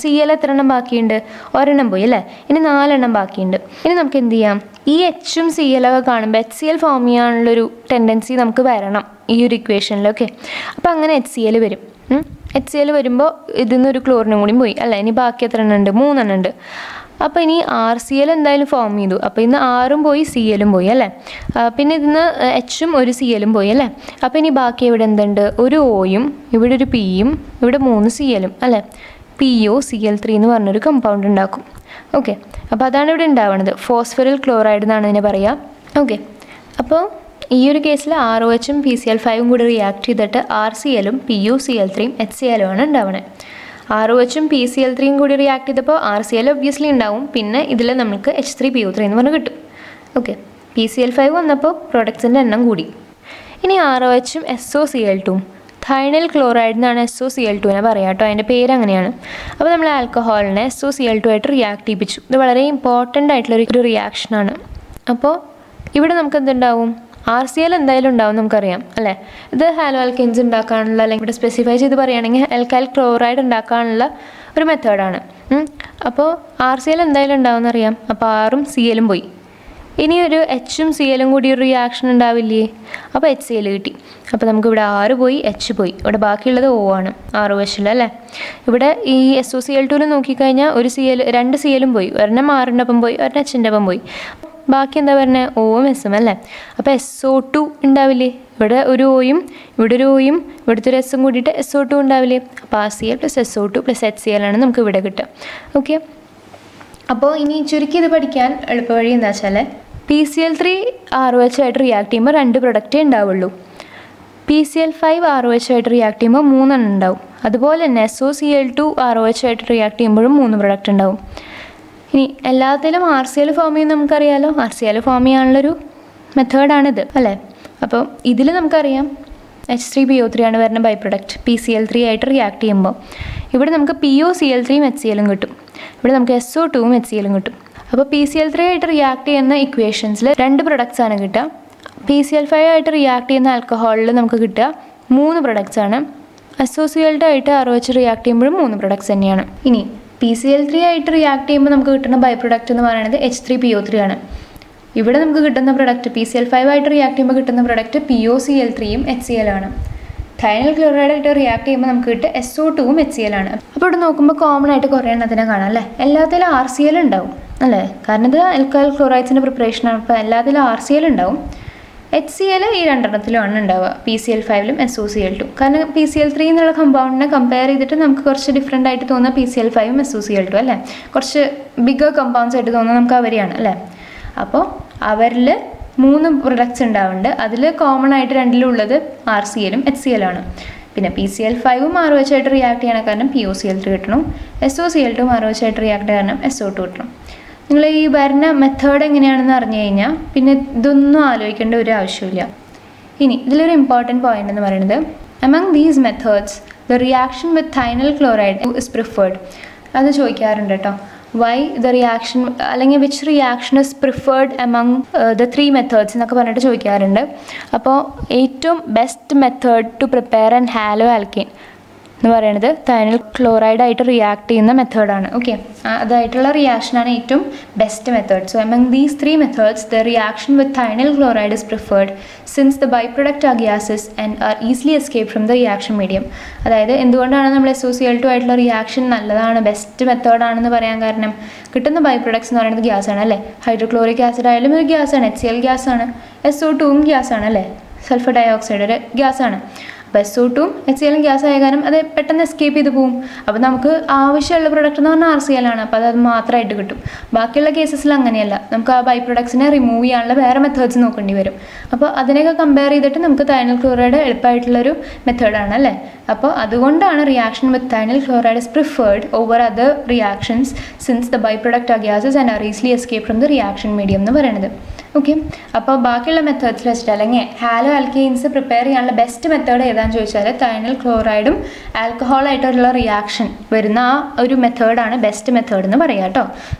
Cl എത്ര എണ്ണം ബാക്കിയുണ്ട്? ഒരെണ്ണം പോയി അല്ലേ. ഇനി 4 എണ്ണം ബാക്കിയുണ്ട്. ഇനി നമുക്ക് എന്ത് ചെയ്യാം, ഈ Hഉം Cl ഒക്കെ കാണുമ്പോൾ HCl ഫോം ചെയ്യാനുള്ളൊരു ടെൻഡൻസി നമുക്ക് വരണം ഈ ഒരു ഇക്വേഷനിൽ. ഓക്കെ, അപ്പോൾ അങ്ങനെ HCl വരും. HCl വരുമ്പോൾ ഇതിൽ നിന്നൊരു ക്ലോറിനും കൂടി പോയി അല്ലേ. ഇനി ബാക്കി എത്ര എണ്ണം ഉണ്ട്? 3 എണ്ണം ഉണ്ട്. അപ്പോൾ ഇനി RCl എന്തായാലും ഫോം ചെയ്തു. അപ്പോൾ ഇന്ന് Rഉം പോയി Clഉം പോയി അല്ലേ. പിന്നെ ഇതിന്ന് Hഉം ഒരു Clഉം പോയി അല്ലേ. അപ്പോൾ ഇനി ബാക്കി ഇവിടെ എന്തുണ്ട്? ഒരു Oയും ഇവിടെ ഒരു Pയും ഇവിടെ 3 Clഉം അല്ലേ. POCl3 എന്ന് പറഞ്ഞൊരു കമ്പൗണ്ട് ഉണ്ടാക്കും. ഓക്കെ, അപ്പോൾ അതാണ് ഇവിടെ ഉണ്ടാവുന്നത്. ഫോസ്ഫറിൽ ക്ലോറൈഡ് എന്നാണ് ഇതിനെ പറയുക. ഓക്കെ, അപ്പോൾ ഈ ഒരു കേസിൽ ROHും PCl5ഉം കൂടി റിയാക്ട് ചെയ്തിട്ട് RClഉം POCl3യും HClഉം ആണ് ഉണ്ടാവുന്നത്. ROHും PCl3യും കൂടി റിയാക്ട് ചെയ്തപ്പോൾ RCl ഒബ്വിയസ്ലി ഉണ്ടാവും. പിന്നെ ഇതിൽ നമുക്ക് H3PO3 എന്ന് പറഞ്ഞ് കിട്ടും. ഓക്കെ, PCl5 വന്നപ്പോൾ പ്രൊഡക്ട്സിൻ്റെ എണ്ണം കൂടി. ഇനി ROHും SOCl2 തൈനൽ ക്ലോറൈഡ് എന്നാണ് SOCl2 പറയാം കേട്ടോ, അതിൻ്റെ പേര് അങ്ങനെയാണ്. അപ്പോൾ നമ്മൾ ആൽക്കഹോളിനെ SOCl2 ആയിട്ട് റിയാക്ട് ചെയ്യിപ്പിച്ചു. ഇത് വളരെ ഇമ്പോർട്ടൻ്റ് ആയിട്ടുള്ളൊരു റിയാക്ഷനാണ്. അപ്പോൾ ഇവിടെ നമുക്ക് എന്തുണ്ടാവും, RCl എന്തായാലും ഉണ്ടാവും നമുക്കറിയാം അല്ലേ. ഇത് ഹാലോ ആൽക്കെയിൻസ് ഉണ്ടാക്കാനുള്ള, അല്ലെങ്കിൽ ഇവിടെ സ്പെസിഫൈ ചെയ്ത് പറയുകയാണെങ്കിൽ ആൽക്കൈൽ ക്ലോറൈഡ് ഉണ്ടാക്കാനുള്ള ഒരു മെത്തേഡാണ്. അപ്പോൾ RCl എന്തായാലും ഉണ്ടാവും അറിയാം. അപ്പോൾ Rഉം Clഉം പോയി. ഇനി ഒരു Hഉം Clഉം കൂടി ഒരു റിയാക്ഷൻ ഉണ്ടാവില്ലേ, അപ്പോൾ HCl കിട്ടി. അപ്പോൾ നമുക്കിവിടെ R പോയി, H പോയി. ഇവിടെ ബാക്കിയുള്ളത് O ആണ്, ROH അല്ലേ. ഇവിടെ ഈ SOCl2 നോക്കിക്കഴിഞ്ഞാൽ രണ്ട് Clഉം പോയി. ഒരെണ്ണം Rൻ്റെ ഒപ്പം പോയി, ഒരെണ്ണം Hൻ്റെ ഒപ്പം പോയി. ബാക്കി എന്താ പറഞ്ഞത്, Oയും Sഉം അല്ലേ. അപ്പോൾ SO2 ഉണ്ടാവില്ലേ, ഇവിടെ ഒരു Oയും ഇവിടെ ഒരു Oയും ഇവിടുത്തെ ഒരു Sഉം കൂടിയിട്ട് SO2 ഉണ്ടാവില്ലേ. അപ്പോൾ RCl + SO2 + HCl ആണ് നമുക്ക് ഇവിടെ കിട്ടുക. ഓക്കെ, അപ്പോൾ ഇനി ചുരുക്കി ഇത് പഠിക്കാൻ എളുപ്പവഴി എന്താ വെച്ചാൽ PCl3 ROH ആയിട്ട് റിയാക്ട് ചെയ്യുമ്പോൾ 2 പ്രൊഡക്റ്റേ ഉണ്ടാവുള്ളൂ. PCl5 ROH ആയിട്ട് റിയാക്ട് ചെയ്യുമ്പോൾ 3 എണ്ണം ഉണ്ടാവും. അതുപോലെ തന്നെ SOCl2 ROH ആയിട്ട് റിയാക്ട് ചെയ്യുമ്പോഴും 3 പ്രൊഡക്റ്റ് ഉണ്ടാവും. ഇനി എല്ലാത്തിലും RCl ഫോം ചെയ്യും നമുക്കറിയാമല്ലോ. RCl ഫോം ചെയ്യാനുള്ളൊരു മെത്തേഡാണിത് അല്ലേ. അപ്പോൾ ഇതിൽ നമുക്കറിയാം H3PO3 ആണ് വരുന്ന ബൈ പ്രൊഡക്റ്റ് PCl3 ആയിട്ട് റിയാക്ട് ചെയ്യുമ്പോൾ. ഇവിടെ നമുക്ക് POCl3ഉം HClഉം കിട്ടും. ഇവിടെ നമുക്ക് SO2ഉം HClഉം കിട്ടും. അപ്പോൾ PCl3 ആയിട്ട് റിയാക്ട് ചെയ്യുന്ന ഇക്വേഷൻസിൽ 2 പ്രൊഡക്ട്സ് ആണ് കിട്ടുക. PCl5 ആയിട്ട് റിയാക്ട് ചെയ്യുന്ന ആൽക്കഹോളിൽ നമുക്ക് കിട്ടുക 3 പ്രൊഡക്ട്സ് ആണ്. SOCl2 ആയിട്ട് ROH റിയാക്ട് ചെയ്യുമ്പോഴും 3 പ്രൊഡക്ട്സ് തന്നെയാണ്. ഇനി PCl3 ആയിട്ട് റിയാക്ട് ചെയ്യുമ്പോൾ നമുക്ക് കിട്ടുന്ന ബൈ പ്രൊഡക്റ്റ് എന്ന് പറയുന്നത് H3PO3 ആണ്. ഇവിടെ നമുക്ക് കിട്ടുന്ന പ്രൊഡക്റ്റ് PCl5 ആയിട്ട് റിയാക്ട് ചെയ്യുമ്പോൾ കിട്ടുന്ന പ്രൊഡക്റ്റ് POCl3ഉം HCl ആണ്. തൈനൽ ക്ലോറൈഡ് ആയിട്ട് റിയാക്ട് ചെയ്യുമ്പോൾ നമുക്ക് കിട്ടുക SO2ഉം HCl ആണ്. അപ്പോൾ ഇവിടെ നോക്കുമ്പോൾ കോമൺ ആയിട്ട് കുറേ എണ്ണത്തിനെ കാണാം അല്ലേ. എല്ലാത്തിലും RCl ഉണ്ടാവും അല്ലേ, കാരണം ഇത് ആൽക്കൈൽ ക്ലോറൈഡ്സിൻ്റെ പ്രിപ്പറേഷനാണ്. അപ്പോൾ എല്ലാത്തിലും RCl ഉണ്ടാവും. HCl ഈ 2 എണ്ണത്തിലുമാണ് ഉണ്ടാവുക, PCl5ലും SOCl2. കാരണം PCl3 എന്നുള്ള കമ്പൗണ്ടിനെ കമ്പയർ ചെയ്തിട്ട് നമുക്ക് കുറച്ച് ഡിഫറെൻ്റ് ആയിട്ട് തോന്നുന്ന PCl5ഉം SOCl2 അല്ലേ. കുറച്ച് ബിഗർ കമ്പൗണ്ട്സ് ആയിട്ട് തോന്നുന്നത് നമുക്ക് അവരെയാണ് അല്ലേ. അപ്പോൾ അവരിൽ 3 പ്രൊഡക്ട്സ് ഉണ്ടാവുന്നുണ്ട്. അതിൽ കോമൺ ആയിട്ട് 2-ലുള്ളത് RClഉം HCl ആണ്. പിന്നെ PCl5ഉം ROH ആയിട്ട് റിയാക്ട് ചെയ്യണ കാരണം POCl3 കിട്ടണം. SOCl2ഉം ROH ആയിട്ട് റിയാക്ട് ചെയ്യാൻ കാരണം SO2 കിട്ടണം. നിങ്ങൾ ഈ വരുന്ന മെത്തേഡ് എങ്ങനെയാണെന്ന് അറിഞ്ഞു കഴിഞ്ഞാൽ പിന്നെ ഇതൊന്നും ആലോചിക്കേണ്ട ഒരു ആവശ്യമില്ല. ഇനി ഇതിലൊരു ഇമ്പോർട്ടൻറ്റ് പോയിന്റ് എന്ന് പറയുന്നത്, among these methods the reaction with thionyl chloride is preferred. അത് ചോദിക്കാറുണ്ട് കേട്ടോ. why the reaction അല്ലെങ്കിൽ which reaction is preferred among the 3 methods എന്നൊക്കെ പറഞ്ഞിട്ട് ചോദിക്കാറുണ്ട്. അപ്പോൾ ഏറ്റവും best method to prepare an hello alkane എന്ന് പറയുന്നത് തൈനൽ ക്ലോറൈഡ് ആയിട്ട് റിയാക്ട് ചെയ്യുന്ന മെത്തേഡാണ്. ഓക്കെ, അതായിട്ടുള്ള റിയാക്ഷനാണ് ഏറ്റവും best method. So among these 3 methods the reaction with thionyl chloride is preferred since the byproduct are gases and are easily escaped from the reaction medium. അതായത് എന്തുകൊണ്ടാണ് നമ്മൾ SOCl2 ആയിട്ടുള്ള റിയാക്ഷൻ നല്ലതാണ്, ബെസ്റ്റ് മെത്തേഡാണെന്ന് പറയാൻ കാരണം കിട്ടുന്ന ബൈ പ്രൊഡക്ട്സ് എന്ന് പറയുന്നത് ഗ്യാസാണ് അല്ലേ. ഹൈഡ്രോക്ലോറിക് ആസിഡ് ആയാലും ഒരു ഗ്യാസാണ്, HCl ഗ്യാസാണ്, SO2ഉം ഗ്യാസാണ് അല്ലേ, സൾഫർ ഡയോക്സൈഡ് ഒരു ഗ്യാസാണ്. അപ്പോൾ SO2ഉം HClഉം ഗ്യാസ് ആയ കാരണം അത് പെട്ടെന്ന് എസ്കേപ്പ് ചെയ്ത് പോകും. അപ്പോൾ നമുക്ക് ആവശ്യമുള്ള പ്രൊഡക്റ്റ് എന്ന് പറഞ്ഞാൽ RCl ആണ്. അപ്പോൾ അത് മാത്രമായിട്ട് കിട്ടും. ബാക്കിയുള്ള കേസസിൽ അങ്ങനെയല്ല, നമുക്ക് ആ ബൈ പ്രൊഡക്ട്സിനെ റിമൂവ് ചെയ്യാനുള്ള വേറെ മെത്തേഡ്സ് നോക്കേണ്ടി വരും. അപ്പോൾ അതിനെയൊക്കെ കമ്പയർ ചെയ്തിട്ട് നമുക്ക് തൈനൽ ക്ലോറൈഡ് എളുപ്പമായിട്ടുള്ളൊരു മെത്തേഡാണ് അല്ലേ. അപ്പോൾ അതുകൊണ്ടാണ് reaction with thionyl chloride is preferred over other reactions since the by product are gases and are easily escape from the reaction medium എന്ന് പറയുന്നത്. ഓക്കെ, അപ്പോൾ ബാക്കിയുള്ള മെത്തേഡ്സിൽ വെച്ചിട്ട് അല്ലെങ്കിൽ ഹാലോ ആൽക്കെയിൻസ് പ്രിപ്പയർ ചെയ്യാനുള്ള ബെസ്റ്റ് മെത്തേഡ് ഏതാണെന്ന് ചോദിച്ചാൽ തൈനൽ ക്ലോറൈഡും ആൽക്കഹോളായിട്ടുള്ള റിയാക്ഷൻ വരുന്ന ആ ഒരു മെത്തേഡാണ് ബെസ്റ്റ് മെത്തേഡ് എന്ന് പറയാം കേട്ടോ,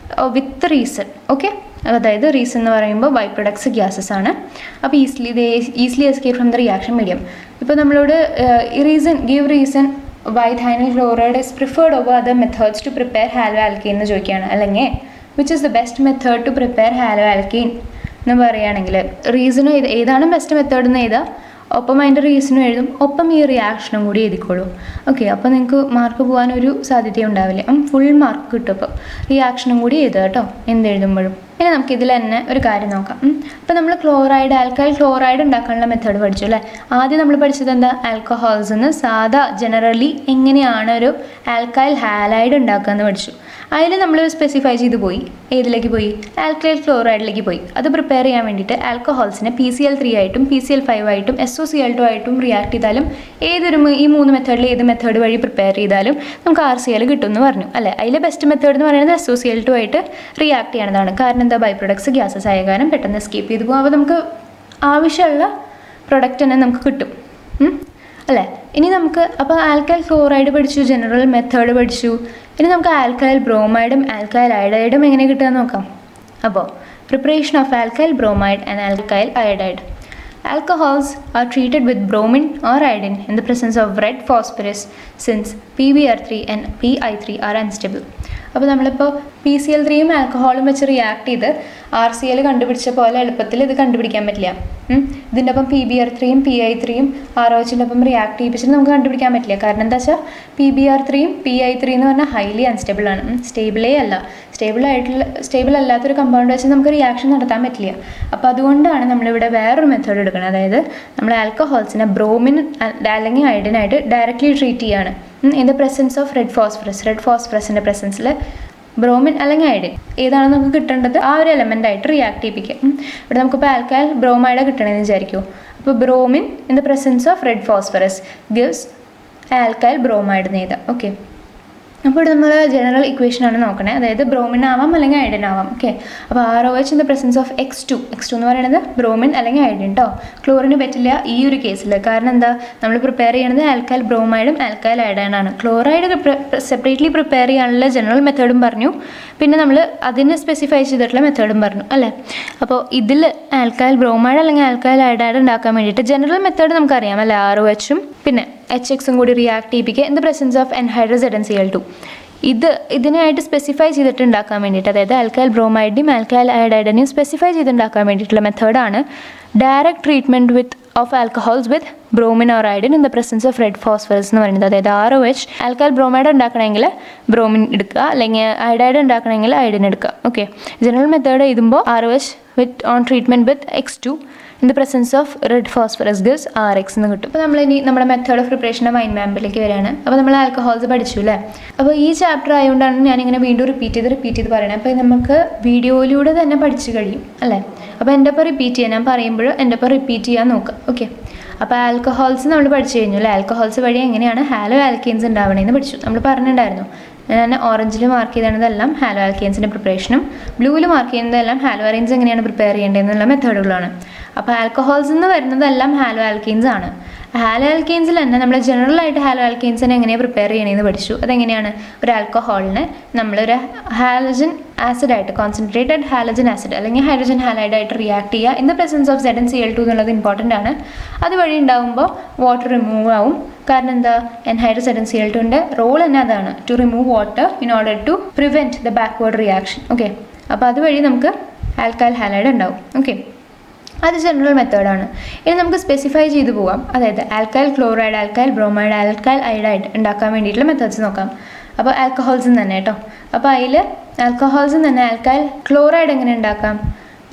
വിത്ത് റീസൺ. ഓക്കെ, അതായത് റീസൺ എന്ന് പറയുമ്പോൾ ബൈ പ്രൊഡക്ട്സ് ഗ്യാസസ് ആണ്. അപ്പോൾ easily escape from the reaction medium. ഇപ്പോൾ നമ്മളോട് give reason why thionyl chloride is preferred over other methods to prepare halo alkane എന്ന് ചോദിക്കുകയാണ്. അല്ലെങ്കിൽ which is the best method to prepare halo alkane എന്ന് പറയുകയാണെങ്കിൽ റീസണും ഏതാണ് ബെസ്റ്റ് മെത്തേഡ് എന്ന് എഴുതാം, ഒപ്പം അതിൻ്റെ റീസണും എഴുതും, ഒപ്പം ഈ റിയാക്ഷനും കൂടി എഴുതിക്കോളൂ. ഓക്കെ, അപ്പോൾ നിങ്ങൾക്ക് മാർക്ക് പോകാനൊരു സാധ്യത ഉണ്ടാവില്ല, ഫുൾ മാർക്ക് കിട്ടും. അപ്പോൾ റിയാക്ഷനും കൂടി എഴുതുക കേട്ടോ എന്തെഴുതുമ്പോഴും. പിന്നെ നമുക്കിതിൽ തന്നെ ഒരു കാര്യം നോക്കാം. അപ്പോൾ നമ്മൾ ആൽക്കൈൽ ക്ലോറൈഡ് ഉണ്ടാക്കാനുള്ള മെത്തേഡ് പഠിച്ചു അല്ലേ. ആദ്യം നമ്മൾ പഠിച്ചത് എന്താ, ആൽക്കഹോൾസ് എന്ന് സാധാ ജനറലി എങ്ങനെയാണ് ഒരു ആൽക്കൈൽ ഹാലൈഡ് ഉണ്ടാക്കുക എന്ന് പഠിച്ചു. അതിൽ നമ്മൾ സ്പെസിഫൈ ചെയ്ത് പോയി, ഏതിലേക്ക് പോയി, ആൽക്കൈൽ ക്ലോറൈഡിലേക്ക് പോയി. അത് പ്രിപ്പയർ ചെയ്യാൻ വേണ്ടിയിട്ട് ആൽക്കഹോൾസിനെ PCl3 ആയിട്ടും PCl5 ആയിട്ടും SOCl2 ആയിട്ടും റിയാക്ട് ചെയ്താലും ഈ 3 മെത്തേഡിൽ ഏത് മെത്തേഡ് വഴി പ്രിപ്പയർ ചെയ്താലും നമുക്ക് RCl കിട്ടും എന്ന് പറഞ്ഞു അല്ലേ. അതിലെ ബെസ്റ്റ് മെത്തേഡ് എന്ന് പറയുന്നത് SOCl2 ആയിട്ട് റിയാക്ട് ചെയ്യണതാണ്. കാരണം എന്താ, ബൈ പ്രൊഡക്ട്സ് ഗ്യാസസ് ആയ കാരണം പെട്ടെന്ന് എസ്കേപ്പ് ചെയ്ത് പോകും. അപ്പോൾ നമുക്ക് ആവശ്യമുള്ള പ്രൊഡക്റ്റ് തന്നെ നമുക്ക് കിട്ടും. അല്ലേ? ഇനി നമുക്ക് അപ്പോൾ ആൽക്കൈൽ ക്ലോറൈഡ് പഠിച്ചു, ജനറൽ മെത്തേഡ് പഠിച്ചു. ഇനി നമുക്ക് ആൽക്കൈൽ ബ്രോമൈഡും ആൽക്കൈൽ അയഡൈഡും എങ്ങനെ കിട്ടുകയെന്ന് നോക്കാം. അപ്പോൾ preparation of alkyl bromide and alkyl iodide. Alcohols are treated with bromine or iodine in the presence of red phosphorus since PbR3 and PI3 are unstable. അപ്പോൾ നമ്മളിപ്പോൾ PCl3യും ആൽക്കഹോളും വെച്ച് റിയാക്ട് ചെയ്ത് RCl കണ്ടുപിടിച്ച പോലെ എളുപ്പത്തിൽ ഇത് കണ്ടുപിടിക്കാൻ പറ്റില്ല. ഇതിൻ്റെ ഒപ്പം PbR3യും PI3യും ROHൻ്റെ ഒപ്പം റിയാക്ട് ചെയ്യിപ്പിച്ചിട്ട് നമുക്ക് കണ്ടുപിടിക്കാൻ പറ്റില്ല. കാരണം എന്താ വെച്ചാൽ PbR3യും PI3 എന്ന് പറഞ്ഞാൽ ഹൈലി അൺസ്റ്റേബിൾ ആണ്, സ്റ്റേബിളേ അല്ല. സ്റ്റേബിൾ അല്ലാത്തൊരു കമ്പൗണ്ട് വെച്ച് നമുക്ക് റിയാക്ഷൻ നടത്താൻ പറ്റില്ല. അപ്പോൾ അതുകൊണ്ടാണ് നമ്മളിവിടെ വേറൊരു മെത്തേഡ് എടുക്കുന്നത്. അതായത് നമ്മൾ ആൽക്കഹോൾസിനെ ബ്രോമിൻ അല്ലെങ്കിൽ അയഡിനായിട്ട് ഡയറക്റ്റ്ലി ട്രീറ്റ് ചെയ്യാണ് in the presence of red ഫോസ്ഫറസിൻ്റെ പ്രസൻസിൽ ബ്രോമിൻ അല്ലെങ്കിൽ അയഡിൻ ഏതാണ് നമുക്ക് കിട്ടേണ്ടത് ആ ഒരു എലമെൻ്റ് ആയിട്ട് റിയാക്ട് ചെയ്യിപ്പിക്കുക. ഇവിടെ നമുക്കിപ്പോൾ ആൽക്കൈൽ ബ്രോമൈഡ് കിട്ടണമെന്ന് വിചാരിക്കുമോ. അപ്പോൾ bromine in the presence of red phosphorus gives alkyl bromide എന്ന് എഴുതാം. ഓക്കെ, അപ്പോൾ ഇവിടെ നമ്മൾ ജനറൽ ഇക്വേഷനാണ് നോക്കണേ. അതായത് ബ്രോമിൻ ആവാം അല്ലെങ്കിൽ അയഡിൻ ആവാം. ഓക്കെ, അപ്പോൾ ROH in the presence of X2 എന്ന് പറയുന്നത് ബ്രോമിൻ അല്ലെങ്കിൽ അയഡിൻ കേട്ടോ. ക്ലോറിന് പറ്റില്ല ഈ ഒരു കേസിൽ. കാരണം എന്താ, നമ്മൾ പ്രിപ്പയർ ചെയ്യണത് ആൽക്കൈൽ ബ്രോമൈഡും ആൽക്കൈൽ അയഡൈനാണ്. ക്ലോറൈഡ് സെപ്പറേറ്റ്ലി പ്രിപ്പയർ ചെയ്യാനുള്ള ജനറൽ മെത്തേഡും പറഞ്ഞു, പിന്നെ നമ്മൾ അതിന് സ്പെസിഫൈ ചെയ്തിട്ടുള്ള മെത്തേഡും പറഞ്ഞു അല്ലേ. അപ്പോൾ ഇതിൽ ആൽക്കൈൽ ബ്രോമൈഡ് അല്ലെങ്കിൽ ആൽക്കൈൽ അയഡൈഡ് ഉണ്ടാക്കാൻ വേണ്ടിയിട്ട് ജനറൽ മെത്തേഡ് നമുക്കറിയാം അല്ലേ, ROHും പിന്നെ HXും കൂടി റിയാക്ട് ചെയ്യിപ്പിക്കുക in the presence of anhydrous ZnCl2. ഇതിനായിട്ട് സ്പെസിഫൈ ചെയ്തിട്ട് ഉണ്ടാക്കാൻ വേണ്ടിയിട്ട്, അതായത് ആൽക്കൈൽ ബ്രോമൈഡിനെയും ആൽക്കൈൽ അയഡൈഡിനെയും സ്പെസിഫൈ ചെയ്തുണ്ടാക്കാൻ വേണ്ടിയിട്ടുള്ള മെത്തേഡാണ് direct treatment of alcohols with bromine or iodine in the presence of red phosphorus എന്ന് പറയുന്നത്. അതായത് ROH ആൽക്കൈൽ ബ്രോമൈഡ് ഉണ്ടാക്കണമെങ്കിൽ ബ്രോമിൻ എടുക്കുക, അല്ലെങ്കിൽ അയഡൈഡ് ഉണ്ടാക്കണമെങ്കിൽ അയഡിൻ എടുക്കുക. ഓക്കെ, ജനറൽ മെത്തേഡ് എഴുതുമ്പോൾ ROH on treatment with X2 in the presence of red phosphorus gives RX എന്ന് കിട്ടും. അപ്പോൾ നമ്മളിനി നമ്മുടെ മെത്തേഡ് ഓഫ് പ്രിപ്പറേഷൻ്റെ മൈൻഡ് മാപ്പിലേക്ക് വരികയാണ്. അപ്പോൾ നമ്മൾ ആൽക്കഹോൾസ് പഠിച്ചു അല്ലേ. അപ്പോൾ ഈ ചാപ്റ്റർ ആയതുകൊണ്ടാണ് ഞാനിങ്ങനെ വീണ്ടും റിപ്പീറ്റ് ചെയ്ത് പറയണത്. അപ്പോൾ നമുക്ക് വീഡിയോയിലൂടെ തന്നെ പഠിച്ചു കഴിയും അല്ലേ. അപ്പോൾ എൻ്റെ ഒപ്പം റിപ്പീറ്റ് ചെയ്യാൻ ഞാൻ പറയുമ്പോൾ എൻ്റെ ഒപ്പം റിപ്പീറ്റ് ചെയ്യാൻ നോക്കുക. ഓക്കെ, അപ്പോൾ ആൽക്കഹോൾസ് നമ്മൾ പഠിച്ചു കഴിഞ്ഞു അല്ലേ. ആൽക്കഹോൾസ് വഴി എങ്ങനെയാണ് ഹാലോ ആൽക്കെയിൻസ് ഉണ്ടാവണമെന്ന് പഠിച്ചു. നമ്മൾ പറഞ്ഞിട്ടുണ്ടായിരുന്നു. ഞാൻ ഓറഞ്ചിൽ മാർക്ക് ചെയ്തതെല്ലാം ഹാലോ ആൽക്കെയിൻസിൻ്റെ പ്രിപ്പറേഷനും ബ്ലൂവിൽ മാർക്ക് ചെയ്യുന്നതെല്ലാം ഹാലോ അറേൻസ് എങ്ങനെയാണ് പ്രിപ്പയർ ചെയ്യേണ്ടതെന്നുള്ള മെത്തേഡുകളാണ്. അപ്പോൾ ആൽക്കഹോൾസ് എന്ന് വരുന്നതെല്ലാം ഹാലോ ആൽക്കെയിൻസ് ആണ്. ഹാലോ ആൽക്കെയിൻസിൽ തന്നെ നമ്മൾ ജനറലായിട്ട് ഹാലോ ആൽക്കെയിൻസിനെ എങ്ങനെയാണ് പ്രിപ്പയർ ചെയ്യണമെന്ന് പഠിച്ചു. അതെങ്ങനെയാണ്, ഒരു ആൽക്കഹോളിനെ നമ്മളൊരു ഹാലജൻ ആസിഡായിട്ട്, കോൺസെൻട്രേറ്റഡ് ഹാലജൻ ആസിഡ് അല്ലെങ്കിൽ ഹൈഡ്രജൻ ഹാലൈഡായിട്ട് റിയാക്ട് ചെയ്യുക in the presence of ZnCl2 എന്നുള്ളത് ഇമ്പോർട്ടൻ്റ് ആണ്. അതുവഴി ഉണ്ടാകുമ്പോൾ വാട്ടർ റിമൂവ് ആവും. കാരണം എന്താ, എൻഹൈഡ്രസ് ZnCl2ൻ്റെ റോൾ തന്നെ അതാണ്, to remove water in order to prevent the backward reaction. Okay, അപ്പോൾ അതുവഴി നമുക്ക് ആൽക്കൈൽ ഹാലൈഡ് ഉണ്ടാവും. ഓക്കെ, അത് ജനറൽ മെത്തേഡാണ്. ഇനി നമുക്ക് സ്പെസിഫൈ ചെയ്ത് പോകാം. അതായത് alkyl chloride, alkyl bromide, alkyl iodide ഉണ്ടാക്കാൻ വേണ്ടിയിട്ടുള്ള മെത്തേഡ്സ് നോക്കാം. അപ്പോൾ ആൽക്കഹോൾസും തന്നെ കേട്ടോ. അപ്പോൾ അതിൽ ആൽക്കഹോൾസും തന്നെ ആൽക്കൈൽ ക്ലോറൈഡ് എങ്ങനെ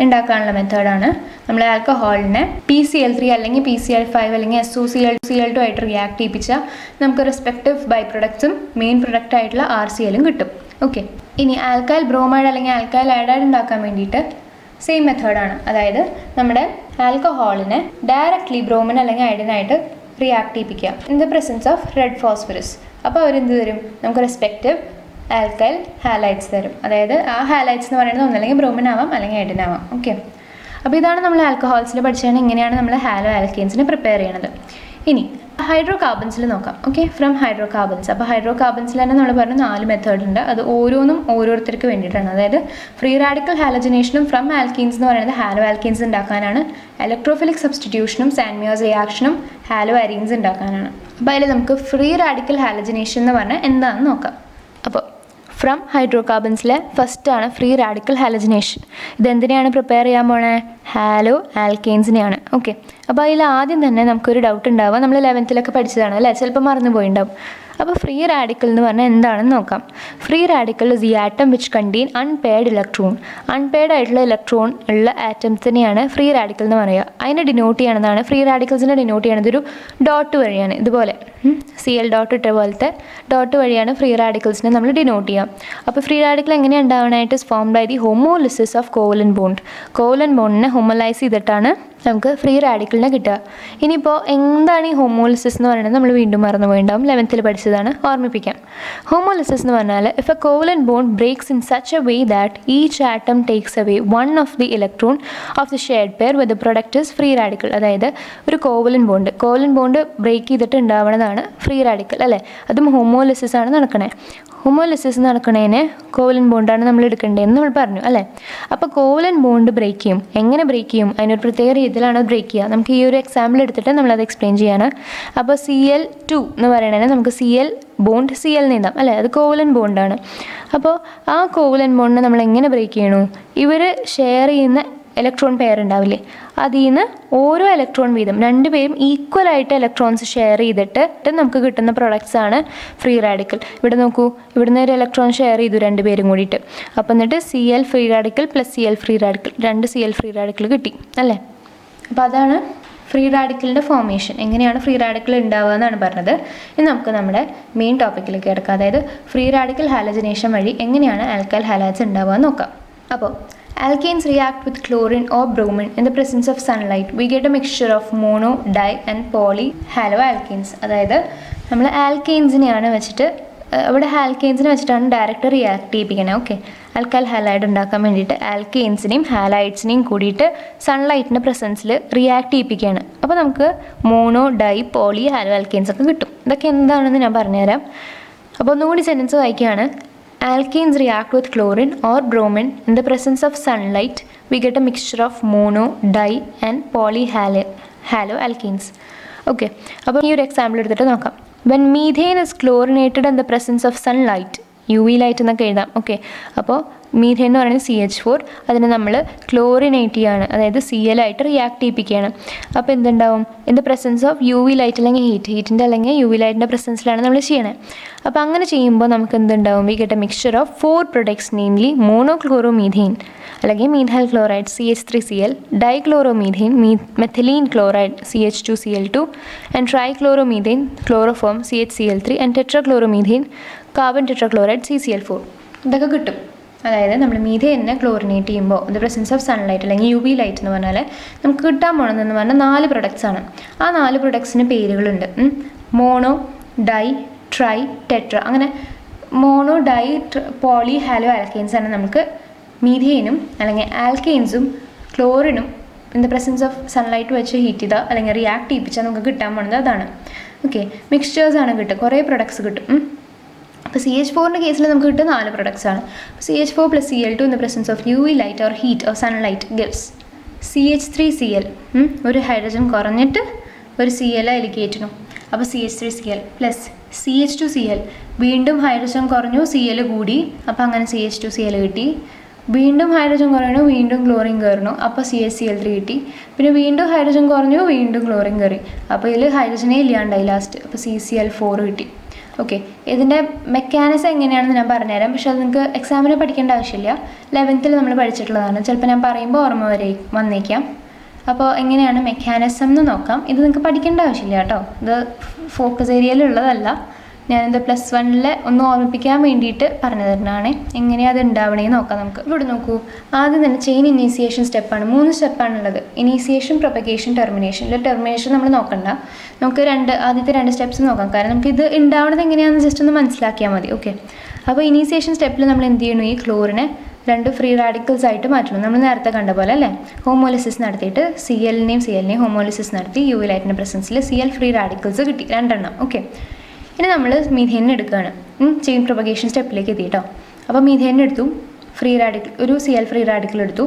ഉണ്ടാക്കാനുള്ള മെത്തേഡാണ് നമ്മൾ ആൽക്കഹോളിനെ PCl3 അല്ലെങ്കിൽ PCl5 അല്ലെങ്കിൽ SOCl2 ആയിട്ട് റിയാക്ട് ചെയ്യിപ്പിച്ചാൽ നമുക്ക് റെസ്പെക്റ്റീവ് ബൈ പ്രൊഡക്ട്സും മെയിൻ പ്രൊഡക്റ്റ് ആയിട്ടുള്ള RClഉം കിട്ടും. ഓക്കെ, ഇനി ആൽക്കൈൽ ബ്രോമൈഡ് അല്ലെങ്കിൽ ആൽക്കൈൽ അയഡൈഡ് ഉണ്ടാക്കാൻ വേണ്ടിയിട്ട് സെയിം മെത്തേഡാണ്. അതായത് നമ്മുടെ ആൽക്കഹോളിനെ ഡയറക്റ്റ്ലി ബ്രോമിൻ അല്ലെങ്കിൽ അയഡിനായിട്ട് റിയാക്ട് ചെയ്യിപ്പിക്കുക in the presence of red phosphorus. അപ്പോൾ അവരെന്ത് തരും, നമുക്ക് റെസ്പെക്റ്റീവ് ആൽക്കൈൽ ഹാലൈറ്റ്സ് തരും. അതായത് ആ ഹാലൈറ്റ്സ് എന്ന് പറയുന്നത് ഒന്നല്ലെങ്കിൽ ബ്രോമിൻ ആവാം അല്ലെങ്കിൽ അയഡിൻ ആവാം. ഓക്കെ, അപ്പോൾ ഇതാണ് നമ്മൾ ആൽക്കഹോൾസിൽ പഠിച്ചാണ് ഇങ്ങനെയാണ് നമ്മൾ ഹാലോ ആൽക്കെയിൻസിനെ പ്രിപ്പയർ ചെയ്യണത്. ഇനി ഹൈഡ്രോ കാർബൺസിൽ നോക്കാം. Okay, from hydro carbons. അപ്പോൾ ഹൈഡ്രോ കാർബൺസിൽ തന്നെ നമ്മൾ പറഞ്ഞ 4 മെത്തേഡ് ഉണ്ട്. അത് ഓരോന്നും ഓരോരുത്തർക്ക് വേണ്ടിയിട്ടാണ്. അതായത് ഫ്രീ റാഡിക്കൽ ഹാലജനേഷനും ഫ്രം ആൽക്കീൻസ് എന്ന് പറയുന്നത് ഹാലോ ആൽക്കീൻസ് ഉണ്ടാക്കാനാണ്. ഇലക്ട്രോഫിലിക് സബ്സ്റ്റിറ്റ്യൂഷനും സാൻമിയോസ് റിയാക്ഷനും ഹാലോ അരീൻസ് ഉണ്ടാക്കാനാണ്. അപ്പോൾ അതിൽ നമുക്ക് ഫ്രീ റാഡിക്കൽ ഹാലജനേഷൻ എന്ന് പറഞ്ഞാൽ എന്താണെന്ന് നോക്കാം. അപ്പോൾ ഫ്രം ഹൈഡ്രോ കാർബൺസിലെ ഫസ്റ്റാണ് ഫ്രീ റാഡിക്കൽ ഹാലജനേഷൻ. ഇതെന്തിനെയാണ് പ്രിപ്പയർ ചെയ്യാൻ പോണേ, ഹാലോ ആൽക്കെയിൻസിനെയാണ്. ഓക്കെ, അപ്പോൾ അതിൽ ആദ്യം തന്നെ നമുക്കൊരു ഡൗട്ട് ഉണ്ടാവുക, നമ്മൾ 11th പഠിച്ചതാണ് അല്ലേ, ചിലപ്പോൾ മറന്നു പോയിണ്ടാവും. അപ്പോൾ ഫ്രീ റാഡിക്കൽ എന്ന് പറഞ്ഞാൽ എന്താണെന്ന് നോക്കാം. Free radical is the atom which contain unpaired electron. Unpaired ആയിട്ടുള്ള ഇലക്ട്രോൺ ഉള്ള ആറ്റംസിനെയാണ് ഫ്രീ റാഡിക്കൽ എന്ന് പറയുക. അതിനെ ഡിനോട്ട് ചെയ്യണതാണ്, ഫ്രീ റാഡിക്കൽസിനെ ഡിനോട്ട് ചെയ്യണത് ഒരു ഡോട്ട് വഴിയാണ്. ഇതുപോലെ Cl ഡോട്ട് ഇട്ട പോലത്തെ ഡോട്ട് വഴിയാണ് ഫ്രീ റാഡിക്കൽസിനെ നമ്മൾ ഡിനോട്ട് ചെയ്യുക. അപ്പോൾ ഫ്രീ റാഡിക്കൽ എങ്ങനെയാണ് ഉണ്ടാവാനായിട്ട്, form by the homolysis of covalent bond. Covalent ബോണ്ടിനെ ഹോമോലൈസ് ചെയ്തിട്ടാണ് നമുക്ക് ഫ്രീ റാഡിക്കലിനെ കിട്ടുക. ഇനിയിപ്പോൾ എന്താണ് ഈ ഹോമോലിസിസ് എന്ന് പറയുന്നത് നമ്മൾ വീണ്ടും മറന്നു പോയിട്ടുണ്ടാവും, 11th പഠിച്ചതാണ്, ഓർമ്മിപ്പിക്കാം. ഹോമോലിസിസ് എന്ന് പറഞ്ഞാൽ if a covalent bond breaks in such a way that each atom takes away one of the electron of the shared pair with the product is free radical. അതായത് ഒരു കോവലന്റ് ബോണ്ട് ബ്രേക്ക് ചെയ്തിട്ട് ഉണ്ടാവുന്നതാണ് ഫ്രീ റാഡിക്കൽ അല്ലേ. അതും ഹോമോലിസിസ് ആണ് നടക്കണേ. ഹോമോലിസിസ് നടക്കണേന് കോവലന്റ് ബോണ്ടാണ് നമ്മൾ എടുക്കേണ്ടതെന്ന് നമ്മൾ പറഞ്ഞു അല്ലേ. അപ്പോൾ കോവലന്റ് ബോണ്ട് ബ്രേക്ക് ചെയ്യും. എങ്ങനെ ബ്രേക്ക് ചെയ്യും? അതിനൊരു പ്രത്യേക രീതിയിലാണ് ബ്രേക്ക് ചെയ്യുക. നമുക്ക് ഈ ഒരു എക്സാമ്പിൾ എടുത്തിട്ട് നമ്മളത് എക്സ്പ്ലെയിൻ ചെയ്യാണ്. അപ്പോൾ Cl2 എന്ന് പറയണതിന് നമുക്ക് Cl ബോണ്ട് Cl നീന്താം അല്ലേ, അത് കോവലന്റ് ബോണ്ടാണ്. അപ്പോൾ ആ കോവലന്റ് ബോണ്ടിനെ നമ്മൾ എങ്ങനെ ബ്രേക്ക് ചെയ്യണു? ഇവർ ഷെയർ ചെയ്യുന്ന ഇലക്ട്രോൺ പെയർ ഉണ്ടാവില്ലേ, അതിൽ നിന്ന് ഓരോ ഇലക്ട്രോൺ വീതം രണ്ടുപേരും ഈക്വലായിട്ട് ഇലക്ട്രോൺസ് ഷെയർ ചെയ്തിട്ട് നമുക്ക് കിട്ടുന്ന പ്രൊഡക്ട്സ് ആണ് ഫ്രീ റാഡിക്കൽ. ഇവിടെ നോക്കൂ, ഇവിടുന്ന് ഒരു ഇലക്ട്രോൺ ഷെയർ ചെയ്തു രണ്ടുപേരും കൂടിയിട്ട്. അപ്പോൾ എന്നിട്ട് Cl free radical plus Cl free radical, 2 Cl free radical കിട്ടി അല്ലേ. അപ്പോൾ അതാണ് ഫ്രീ റാഡിക്കലിൻ്റെ ഫോർമേഷൻ. എങ്ങനെയാണ് ഫ്രീ റാഡിക്കൽ ഉണ്ടാവുക എന്നാണ് പറഞ്ഞത്. ഇനി നമുക്ക് നമ്മുടെ മെയിൻ ടോപ്പിക്കിലേക്ക് കിടക്കാം. അതായത് ഫ്രീ റാഡിക്കൽ ഹാലജനേഷൻ വഴി എങ്ങനെയാണ് ആൽക്കൈൽ ഹാലൈഡ്സ് ഉണ്ടാവുക എന്ന് നോക്കാം. അപ്പോൾ alkanes react with chlorine or bromine in the presence of sunlight. We get a mixture of mono, di and poly haloalkanes. അതായത് നമ്മൾ ആൽക്കെയിൻസിനെയാണ് വെച്ചിട്ട് ഇവിടെ ആൽക്കെയിൻസിനെ വെച്ചിട്ടാണ് ഡയറക്റ്റ് റിയാക്ട് ചെയ്യിപ്പിക്കണേ. ഓക്കെ, ആൽക്കൈൽ ഹാലൈഡ് ഉണ്ടാക്കാൻ വേണ്ടിയിട്ട് ആൽക്കെയിൻസിനെയും ഹാലൈഡ്സിനെയും കൂടിയിട്ട് സൺലൈറ്റിൻ്റെ പ്രസൻസിൽ റിയാക്ട് ചെയ്യിപ്പിക്കുകയാണ്. അപ്പോൾ നമുക്ക് mono, di, poly hello alkanes ഒക്കെ കിട്ടും. ഇതൊക്കെ എന്താണെന്ന് ഞാൻ പറഞ്ഞുതരാം. അപ്പോൾ ഒന്നുകൂടി സെൻറ്റൻസ് വായിക്കുകയാണ്. Alkanes react with chlorine or bromine in the presence of sunlight. We get a mixture of mono, di and polyhaloalkanes. Okay, അപ്പോൾ ഈ ഒരു എക്സാമ്പിൾ എടുത്തിട്ട് നോക്കാം. When methane is chlorinated in the presence of sunlight, UV light എന്നൊക്കെ എഴുതാം. ഓക്കെ, അപ്പോൾ മീഥേൻ എന്ന് പറയുന്നത് CH4, അതിനെ നമ്മൾ ക്ലോറിനേറ്റ് ചെയ്യാണ്, അതായത് Cl ആയിട്ട് റിയാക്ട് ചെയ്യിപ്പിക്കുകയാണ്. അപ്പോൾ എന്തുണ്ടാവും? In the presence of UV light അല്ലെങ്കിൽ ഹീറ്റിൻ്റെ അല്ലെങ്കിൽ UV ലൈറ്റിൻ്റെ പ്രസൻസിലാണ് നമ്മൾ ചെയ്യണത്. അപ്പോൾ അങ്ങനെ ചെയ്യുമ്പോൾ നമുക്ക് എന്തുണ്ടാവും? We get a mixture of 4 products, namely monochloromethane അല്ലെങ്കിൽ methyl chloride CH3Cl, dichloromethane methylene chloride CH2Cl2 and trichloromethane chloroform CHCl3 and tetrachloromethane carbon tetrachloride CCl4. ഇതൊക്കെ കിട്ടും. അതായത് നമ്മൾ മീഥേനെ ക്ലോറിനേറ്റ് ചെയ്യുമ്പോൾ ദ പ്രസൻസ് ഓഫ് സൺലൈറ്റ് അല്ലെങ്കിൽ UV ലൈറ്റ് എന്ന് പറഞ്ഞാൽ നമുക്ക് കിട്ടാൻ പോകണമെന്ന് പറഞ്ഞാൽ 4 പ്രൊഡക്ട്സ് ആണ്. ആ 4 പ്രൊഡക്ട്സിന് പേരുകളുണ്ട്. Mono, di, tri, tetra. അങ്ങനെ mono, di, poly hello alkanes ആണ് നമുക്ക് മീഥേനും അല്ലെങ്കിൽ ആൽക്കെയിൻസും ക്ലോറിനും in the presence of sunlight വെച്ച് ഹീറ്റ് ചെയ്താൽ അല്ലെങ്കിൽ റിയാക്ട് ചെയ്യിപ്പിച്ചാൽ നമുക്ക് കിട്ടാൻ പോകുന്നത് അതാണ്. ഓക്കെ, മിക്സ്ചേഴ്സാണ് കിട്ടുക, കുറേ പ്രൊഡക്ട്സ് കിട്ടും. അപ്പോൾ CH4ൻ്റെ കേസിൽ നമുക്ക് കിട്ടുക 4 പ്രൊഡക്ട്സ് ആണ്. CH4 + Cl2 in the presence of UV light or heat or sunlight gives CH3Cl. ഒരു ഹൈഡ്രജൻ കുറഞ്ഞിട്ട് ഒരു Cl അതിൽ കയറ്റണം. അപ്പോൾ CH3Cl പ്ലസ് CH2Cl, വീണ്ടും ഹൈഡ്രജൻ കുറഞ്ഞു, Cl കൂടി, അപ്പോൾ അങ്ങനെ CH2Cl കിട്ടി. വീണ്ടും ഹൈഡ്രജൻ കുറയണു, വീണ്ടും ക്ലോറിൻ കയറണു, അപ്പോൾ CHCl3 കിട്ടി. പിന്നെ വീണ്ടും ഹൈഡ്രജൻ കുറഞ്ഞു, വീണ്ടും ക്ലോറിൻ കയറി, അപ്പോൾ ഇതിൽ ഹൈഡ്രജനെ ഇല്ലാണ്ടായി ലാസ്റ്റ്, അപ്പോൾ CCl4 കിട്ടി. ഓക്കെ, ഇതിൻ്റെ മെക്കാനിസം എങ്ങനെയാണെന്ന് ഞാൻ പറഞ്ഞുതരാം. പക്ഷെ അത് നിങ്ങൾക്ക് എക്സാമിന് പഠിക്കേണ്ട ആവശ്യമില്ല, 11th നമ്മൾ പഠിച്ചിട്ടുള്ളതാണ്. ചിലപ്പോൾ ഞാൻ പറയുമ്പോൾ ഓർമ്മ വന്നേക്കാം. അപ്പോൾ എങ്ങനെയാണ് മെക്കാനിസം എന്ന് നോക്കാം. ഇത് നിങ്ങൾക്ക് പഠിക്കേണ്ട ആവശ്യമില്ല കേട്ടോ, ഇത് ഫോക്കസ് ഏരിയയിലുള്ളതല്ല. ഞാനിത് +1 ഒന്ന് ഓർമ്മിപ്പിക്കാൻ വേണ്ടിയിട്ട് പറഞ്ഞു തരുന്നതാണ്. എങ്ങനെയാണ് അത് ഉണ്ടാവണേന്ന് നോക്കാം നമുക്ക്. ഇവിടെ നോക്കൂ, ആദ്യം തന്നെ ചെയിൻ ഇനീസിയേഷൻ സ്റ്റെപ്പാണ്. 3 സ്റ്റെപ്പാണുള്ളത്. Initiation, propagation, termination. ടെർമിനേഷൻ നമ്മൾ നോക്കണ്ട, നമുക്ക് ആദ്യത്തെ 2 സ്റ്റെപ്സ് നോക്കാം. കാരണം നമുക്ക് ഇത് ഉണ്ടാവുന്നത് എങ്ങനെയാണെന്ന് ജസ്റ്റ് ഒന്ന് മനസ്സിലാക്കിയാൽ മതി. ഓക്കെ, അപ്പോൾ ഇനീസിയേഷൻ സ്റ്റെപ്പിൽ നമ്മൾ എന്ത് ചെയ്യണം? ഈ ക്ലോറിനെ 2 ഫ്രീ റാഡിക്കൽസ് ആയിട്ട് മാറ്റണം. നമ്മൾ നേരത്തെ കണ്ട പോലെ അല്ലേ, ഹോമോലിസിസ് നടത്തിയിട്ട് Clനെയും ഹോമോലിസിസ് നടത്തി UV ലൈറ്റിൻ്റെ പ്രസൻസിൽ Cl ഫ്രീ റാഡിക്കൽസ് കിട്ടി, 2 എണ്ണം. ഓക്കെ, ഇനി നമ്മൾ മീഥേനെ എടുക്കുകയാണ്. ചെയിൻ പ്രൊപ്പഗേഷൻ സ്റ്റെപ്പിലേക്ക് എത്തിയിട്ടോ. അപ്പോൾ മീഥേനെ എടുത്തു, ഫ്രീ റാഡിക്കൽ ഒരു Cl ഫ്രീ റാഡിക്കൽ എടുത്തു.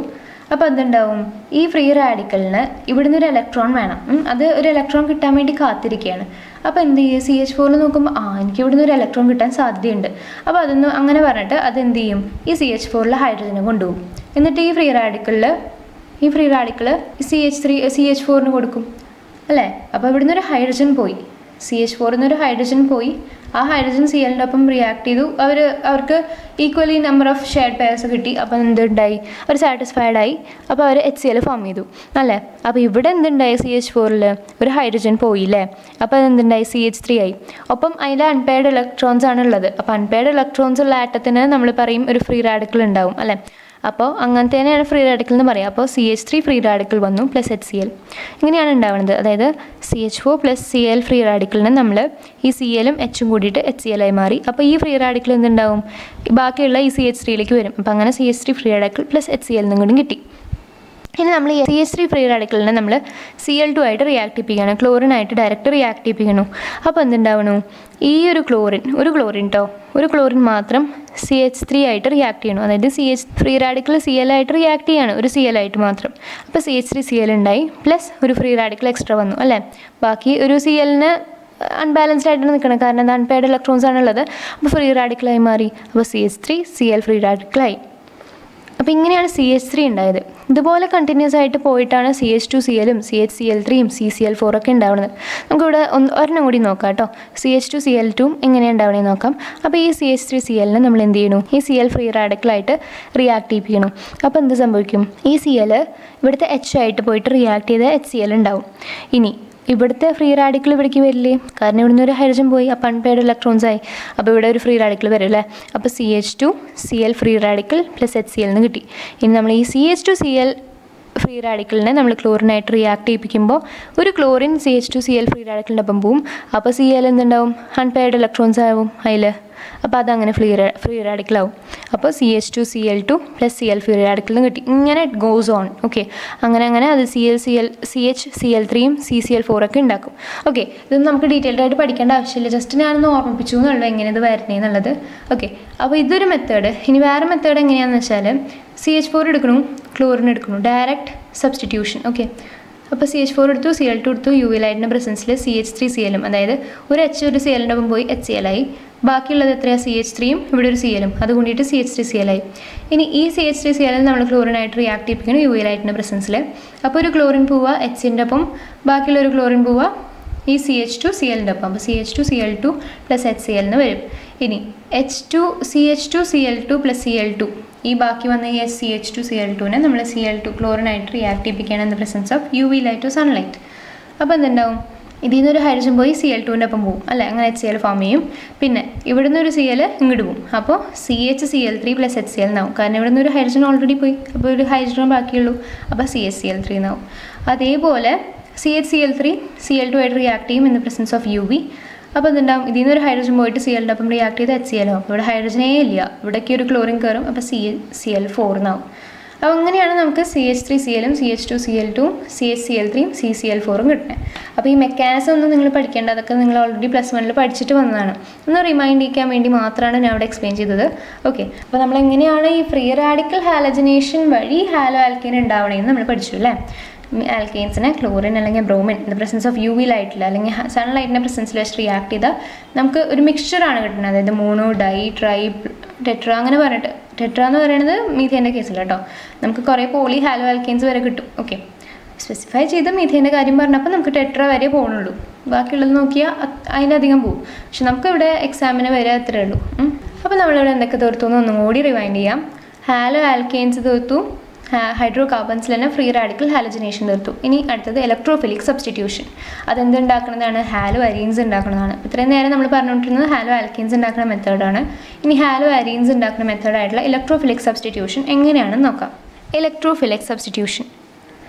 അപ്പോൾ എന്തുണ്ടാവും? ഈ ഫ്രീ റാഡിക്കലിന് ഇവിടുന്ന് ഒരു ഇലക്ട്രോൺ വേണം, അത് ഒരു ഇലക്ട്രോൺ കിട്ടാൻ വേണ്ടി കാത്തിരിക്കുകയാണ്. അപ്പോൾ എന്ത് ചെയ്യുക? CH4 നോക്കുമ്പോൾ എനിക്ക് ഇവിടുന്ന് ഒരു ഇലക്ട്രോൺ കിട്ടാൻ സാധ്യതയുണ്ട്. അപ്പോൾ അതൊന്ന് അങ്ങനെ പറഞ്ഞിട്ട് അത് എന്ത് ചെയ്യും? ഈ CH4 ഹൈഡ്രജനെ കൊണ്ടുപോകും. എന്നിട്ട് ഈ ഫ്രീ റാഡിക്കൽ CH4 കൊടുക്കും അല്ലേ. അപ്പോൾ ഇവിടുന്ന് ഒരു ഹൈഡ്രജൻ പോയി, CH4 ഒരു ഹൈഡ്രജൻ പോയി. ആ ഹൈഡ്രജൻ Clൻ്റെ ഒപ്പം റിയാക്ട് ചെയ്തു, അവർക്ക് equally number of shared pairs കിട്ടി. അപ്പോൾ എന്തുണ്ടായി? അവർ സാറ്റിസ്ഫൈഡ് ആയി. അപ്പോൾ അവർ HCl ഫോം ചെയ്തു അല്ലേ. അപ്പോൾ ഇവിടെ എന്തുണ്ടായി? CH4 ഒരു ഹൈഡ്രജൻ പോയില്ലേ. അപ്പോൾ അതെന്തുണ്ടായി? CH3 ആയി. ഒപ്പം അതിൽ അൺപെയർഡ് ഇലക്ട്രോൺസ് ആണ് ഉള്ളത്. അപ്പോൾ അൺപെയർഡ് ഇലക്ട്രോൺസ് ഉള്ള ആറ്റത്തിന് നമ്മൾ പറയും ഒരു ഫ്രീ റാഡിക്കൽ ഉണ്ടാവും അല്ലേ. അപ്പോൾ അങ്ങനത്തെ തന്നെയാണ് ഫ്രീ റാഡിക്കൽ എന്ന് പറയുക. അപ്പോൾ CH3 ഫ്രീ റാഡിക്കൽ വന്നു പ്ലസ് HCl. ഇങ്ങനെയാണ് ഉണ്ടാവുന്നത്. അതായത് CH4 പ്ലസ് Cl ഫ്രീ റാഡിക്കലിന് നമ്മൾ ഈ Clഉം Hഉം കൂടിയിട്ട് HCl ആയി മാറി. അപ്പോൾ ഈ ഫ്രീ റാഡിക്കൽ എന്തുണ്ടാവും, ബാക്കിയുള്ള ഈ CH3യിലേക്ക് വരും. അപ്പോൾ അങ്ങനെ CH3 free radical plus HCl എന്നും കൂടി കിട്ടി. ഇനി നമ്മൾ ഈ CH3 ഫ്രീ റാഡിക്കലിനെ നമ്മൾ Cl2 ആയിട്ട് റിയാക്ട് ചെയ്യിപ്പിക്കുകയാണ്, ക്ലോറിനായിട്ട് ഡയറക്റ്റ് റിയാക്ട് ചെയ്യിപ്പിക്കണം. അപ്പോൾ എന്തുണ്ടാവണം, ഈ ഒരു ക്ലോറിൻ മാത്രം CH3 ആയിട്ട് റിയാക്ട് ചെയ്യണം. അതായത് ഫ്രീ റാഡിക്കൽ Cl ആയിട്ട് റിയാക്ട് ചെയ്യാണ്, ഒരു Cl ആയിട്ട് മാത്രം. അപ്പോൾ CH3Cl ഉണ്ടായി പ്ലസ് ഒരു ഫ്രീ റാഡിക്കൽ എക്സ്ട്രാ വന്നു അല്ലേ. ബാക്കി ഒരു Clന് അൺബാലൻസ്ഡ് ആയിട്ടാണ് നിൽക്കണം, കാരണം അത് അൺപെയർഡ് ഇലക്ട്രോൺസ് ആണുള്ളത്. അപ്പോൾ ഫ്രീ റാഡിക്കലായി മാറി. അപ്പോൾ CH3Cl ഫ്രീ റാഡിക്കലായി. അപ്പോൾ ഇങ്ങനെയാണ് CH3 ഉണ്ടായത്. ഇതുപോലെ കണ്ടിന്യൂസ് ആയിട്ട് പോയിട്ടാണ് CH2Clഉം CHCl3യും CCl4 ഒക്കെ ഉണ്ടാവുന്നത്. നമുക്കിവിടെ ഒരെണ്ണം കൂടി നോക്കാം കേട്ടോ. CH2Cl2 എങ്ങനെയാണ് ഉണ്ടാവണേന്ന് നോക്കാം. അപ്പോൾ ഈ CH3Clനെ നമ്മൾ എന്ത് ചെയ്യണം, ഈ Cl ഫ്രീ റാഡിക്കലായിട്ട് റിയാക്ട് ചെയ്യിപ്പിക്കണം. അപ്പോൾ എന്ത് സംഭവിക്കും, ഈ Cl ഇവിടുത്തെ H ആയിട്ട് പോയിട്ട് റിയാക്ട് ചെയ്ത് HCl ഉണ്ടാവും. ഇനി ഇവിടുത്തെ ഫ്രീ റാഡിക്കൽ ഇവിടേക്ക് വരില്ലേ, കാരണം ഇവിടുന്ന് ഒരു ഹൈഡ്രജൻ പോയി, അപ്പോൾ അൺപെയർഡ് ഇലക്ട്രോൺസ് ആയി. അപ്പോൾ ഇവിടെ ഒരു ഫ്രീ റാഡിക്കൽ വരും അല്ലേ. അപ്പോൾ CH2Cl free radical plus HCl എന്ന് കിട്ടി. ഇനി നമ്മൾ ഈ CH2Cl ഫ്രീ റാഡിക്കലിനെ നമ്മൾ ക്ലോറിനായിട്ട് റിയാക്ട് ചെയ്യിപ്പിക്കുമ്പോൾ ഒരു ക്ലോറിൻ CH2Cl ഫ്രീ റാഡിക്കലിൻ്റെ ഒപ്പം പോവും. അപ്പോൾ Cl എന്തുണ്ടാവും, അൺപെയർഡ് ഇലക്ട്രോൺസ് ആവും അതിൽ. അപ്പോൾ അതങ്ങനെ ഫ്രീ റാഡിക്കലാവും. അപ്പോൾ CH2Cl2 plus Cl free radical കിട്ടി. ഇങ്ങനെ ഇറ്റ് ഗോസ് ഓൺ. ഓക്കെ, അങ്ങനെ അത് CHCl3യും CCl4 ഒക്കെ ഉണ്ടാക്കും. ഓക്കെ, ഇതൊന്നും നമുക്ക് ഡീറ്റെയിൽഡ് ആയിട്ട് പഠിക്കേണ്ട ആവശ്യമില്ല, ജസ്റ്റ് ഞാനൊന്ന് ഓർമ്മിപ്പിച്ചു എന്നുള്ളൂ എങ്ങനെ ഇത് വരണേന്നുള്ളത്. ഓക്കെ, അപ്പോൾ ഇതൊരു മെത്തേഡ്. ഇനി വേറെ മെത്തേഡ് എങ്ങനെയാണെന്ന് വെച്ചാൽ CH4 എടുക്കണം, ക്ലോറിൻ എടുക്കണം, ഡയറക്റ്റ് സബ്സ്റ്റിറ്റ്യൂഷൻ. ഓക്കെ, അപ്പോൾ CH4 എടുത്തു, Cl2 എടുത്തു, UV ലൈറ്റിൻ്റെ പ്രസൻസിൽ CH3Clഉം, അതായത് ഒരു H ഒരു Clൻ്റെ ഒപ്പം പോയി HCl ആയി. ബാക്കിയുള്ളത് എത്രയാണ്, CH3യും ഇവിടെ ഒരു Clഉം, അത് കൂടിയിട്ട് CH3Cl ആയി. ഇനി ഈ CH3Cl നമ്മൾ ക്ലോറിനായിട്ട് റിയാക്ട് ചെയ്യിപ്പിക്കണം UV ലൈറ്റിൻ്റെ പ്രസൻസിൽ. അപ്പോൾ ഒരു ക്ലോറിൻ പോവുക Hൻ്റെ ഒപ്പം, ബാക്കിയുള്ള ഒരു ക്ലോറിൻ പോവുക ഈ CH2Clൻ്റെ ഒപ്പം. അപ്പോൾ CH2Cl2 പ്ലസ് HCl എന്ന് വരും. ഇനി CH2Cl2 പ്ലസ് Cl2, ഈ ബാക്കി വന്ന ഈ CH2Cl2നെ നമ്മൾ Cl2 ക്ലോറിനായിട്ട് റിയാക്ട് ചെയ്യിപ്പിക്കുകയാണ് in the presence of UV light or sunlight. അപ്പോൾ എന്തുണ്ടാവും, ഇതിൽ നിന്നൊരു ഹൈഡ്രജൻ പോയി Cl2ൻ്റെ ഒപ്പം പോകും അല്ലേ, അങ്ങനെ HCl ഫോം ചെയ്യും. പിന്നെ ഇവിടെ നിന്ന് ഒരു Cl ഇങ്ങോട്ട് പോകും. അപ്പോൾ CHCl3 പ്ലസ് HCl എന്നാവും, കാരണം ഇവിടെ നിന്ന് ഒരു ഹൈഡ്രജൻ ഓൾറെഡി പോയി, അപ്പോൾ ഒരു ഹൈഡ്രജൻ ബാക്കിയുള്ളൂ, അപ്പോൾ CHCl3 എന്നാവും. അതേപോലെ CHCl3 Cl2 ആയിട്ട് റിയാക്ട് ചെയ്യും in the presence of UV. അപ്പോൾ എന്തുണ്ടാവും, ഇതിൽ നിന്നൊരു ഹൈഡ്രജൻ പോയിട്ട് Clൻ്റെ ഒപ്പം റിയാക്ട് ചെയ്ത് HCl ആവും. ഇവിടെ ഹൈഡ്രജനേ ഇല്ല, ഇവിടേക്ക് ഒരു ക്ലോറിൻ കയറും, അപ്പോൾ CCl4 എന്നാവും. അപ്പോൾ അങ്ങനെയാണ് നമുക്ക് CH3Clഉം CH2Cl2ഉം CHCl3യും CCl4ഉം കിട്ടുന്നത്. അപ്പോൾ ഈ മെക്കാനിസം ഒന്നും നിങ്ങൾ പഠിക്കേണ്ട, അതൊക്കെ നിങ്ങൾ ഓൾറെഡി +1 പഠിച്ചിട്ട് വന്നതാണ്. ഒന്ന് റിമൈൻഡ് ചെയ്യാൻ വേണ്ടി മാത്രമാണ് ഞാൻ അവിടെ എക്സ്പ്ലെയിൻ ചെയ്തത്. ഓക്കെ, അപ്പോൾ നമ്മൾ എങ്ങനെയാണ് ഈ ഫ്രീ റാഡിക്കൽ ഹാലജനേഷൻ വഴി ഹാലോ ആൽക്കീൻ ഉണ്ടാവണമെന്ന് നമ്മൾ പഠിച്ചു അല്ലേ. ആൽക്കെയിൻസിനെ ക്ലോറിൻ അല്ലെങ്കിൽ bromine in the presence of UV ലൈറ്റിൽ അല്ലെങ്കിൽ സൺലൈറ്റിൻ്റെ പ്രസൻസിൽ വെച്ച് റിയാക്ട് ചെയ്താൽ നമുക്ക് ഒരു മിക്സ്ചറാണ് കിട്ടുന്നത്. അതായത് മോണോ, ഡൈ, ട്രൈ, ടെട്ര അങ്ങനെ പറഞ്ഞിട്ട്. ടെട്ര എന്ന് പറയുന്നത് മീഥേൻ്റെ കേസിൽ കേട്ടോ. നമുക്ക് കുറേ പോളി ഹാലോ ആൽക്കെയിൻസ് വരെ കിട്ടും. ഓക്കെ, സ്പെസിഫൈ ചെയ്ത് മീഥേൻ്റെ കാര്യം പറഞ്ഞപ്പോൾ നമുക്ക് ടെട്ര വരെ പോകുന്നുള്ളൂ, ബാക്കിയുള്ളത് നോക്കിയാൽ അതിനധികം പോകും. പക്ഷെ നമുക്കിവിടെ എക്സാമിന് വരെ അത്രയേ ഉള്ളൂ. അപ്പോൾ നമ്മളിവിടെ എന്തൊക്കെ തീർത്തു എന്ന് ഒന്നും കൂടി റിവൈൻഡ് ചെയ്യാം. ഹാലോ ആൽക്കെയിൻസ് തീർത്തു, ഹൈഡ്രോ കാർബൺസിൽ തന്നെ ഫ്രീ റാഡിക്കൽ ഹാലജനേഷൻ തീർത്തു. ഇനി അടുത്തത് ഇലക്ട്രോഫിലിക് സബ്സ്റ്റിറ്റ്യൂഷൻ. അതെന്തുണ്ടാക്കുന്നതാണ്, ഹാലോ അരീൻസ് ഉണ്ടാക്കുന്നതാണ്. ഇത്രയും നേരം നമ്മൾ പറഞ്ഞുകൊണ്ടിരുന്നത് ഹാലോ ആൽക്കീൻസ് ഉണ്ടാക്കുന്ന മെത്തേഡാണ്. ഇനി ഹാലോ അരീൻസ് ഉണ്ടാക്കുന്ന മെത്തേഡായിട്ടുള്ള ഇലക്ട്രോഫിലിക് സബ്സ്റ്റിറ്റ്യൂഷൻ എങ്ങനെയാണെന്ന് നോക്കാം. Electrophilic substitution: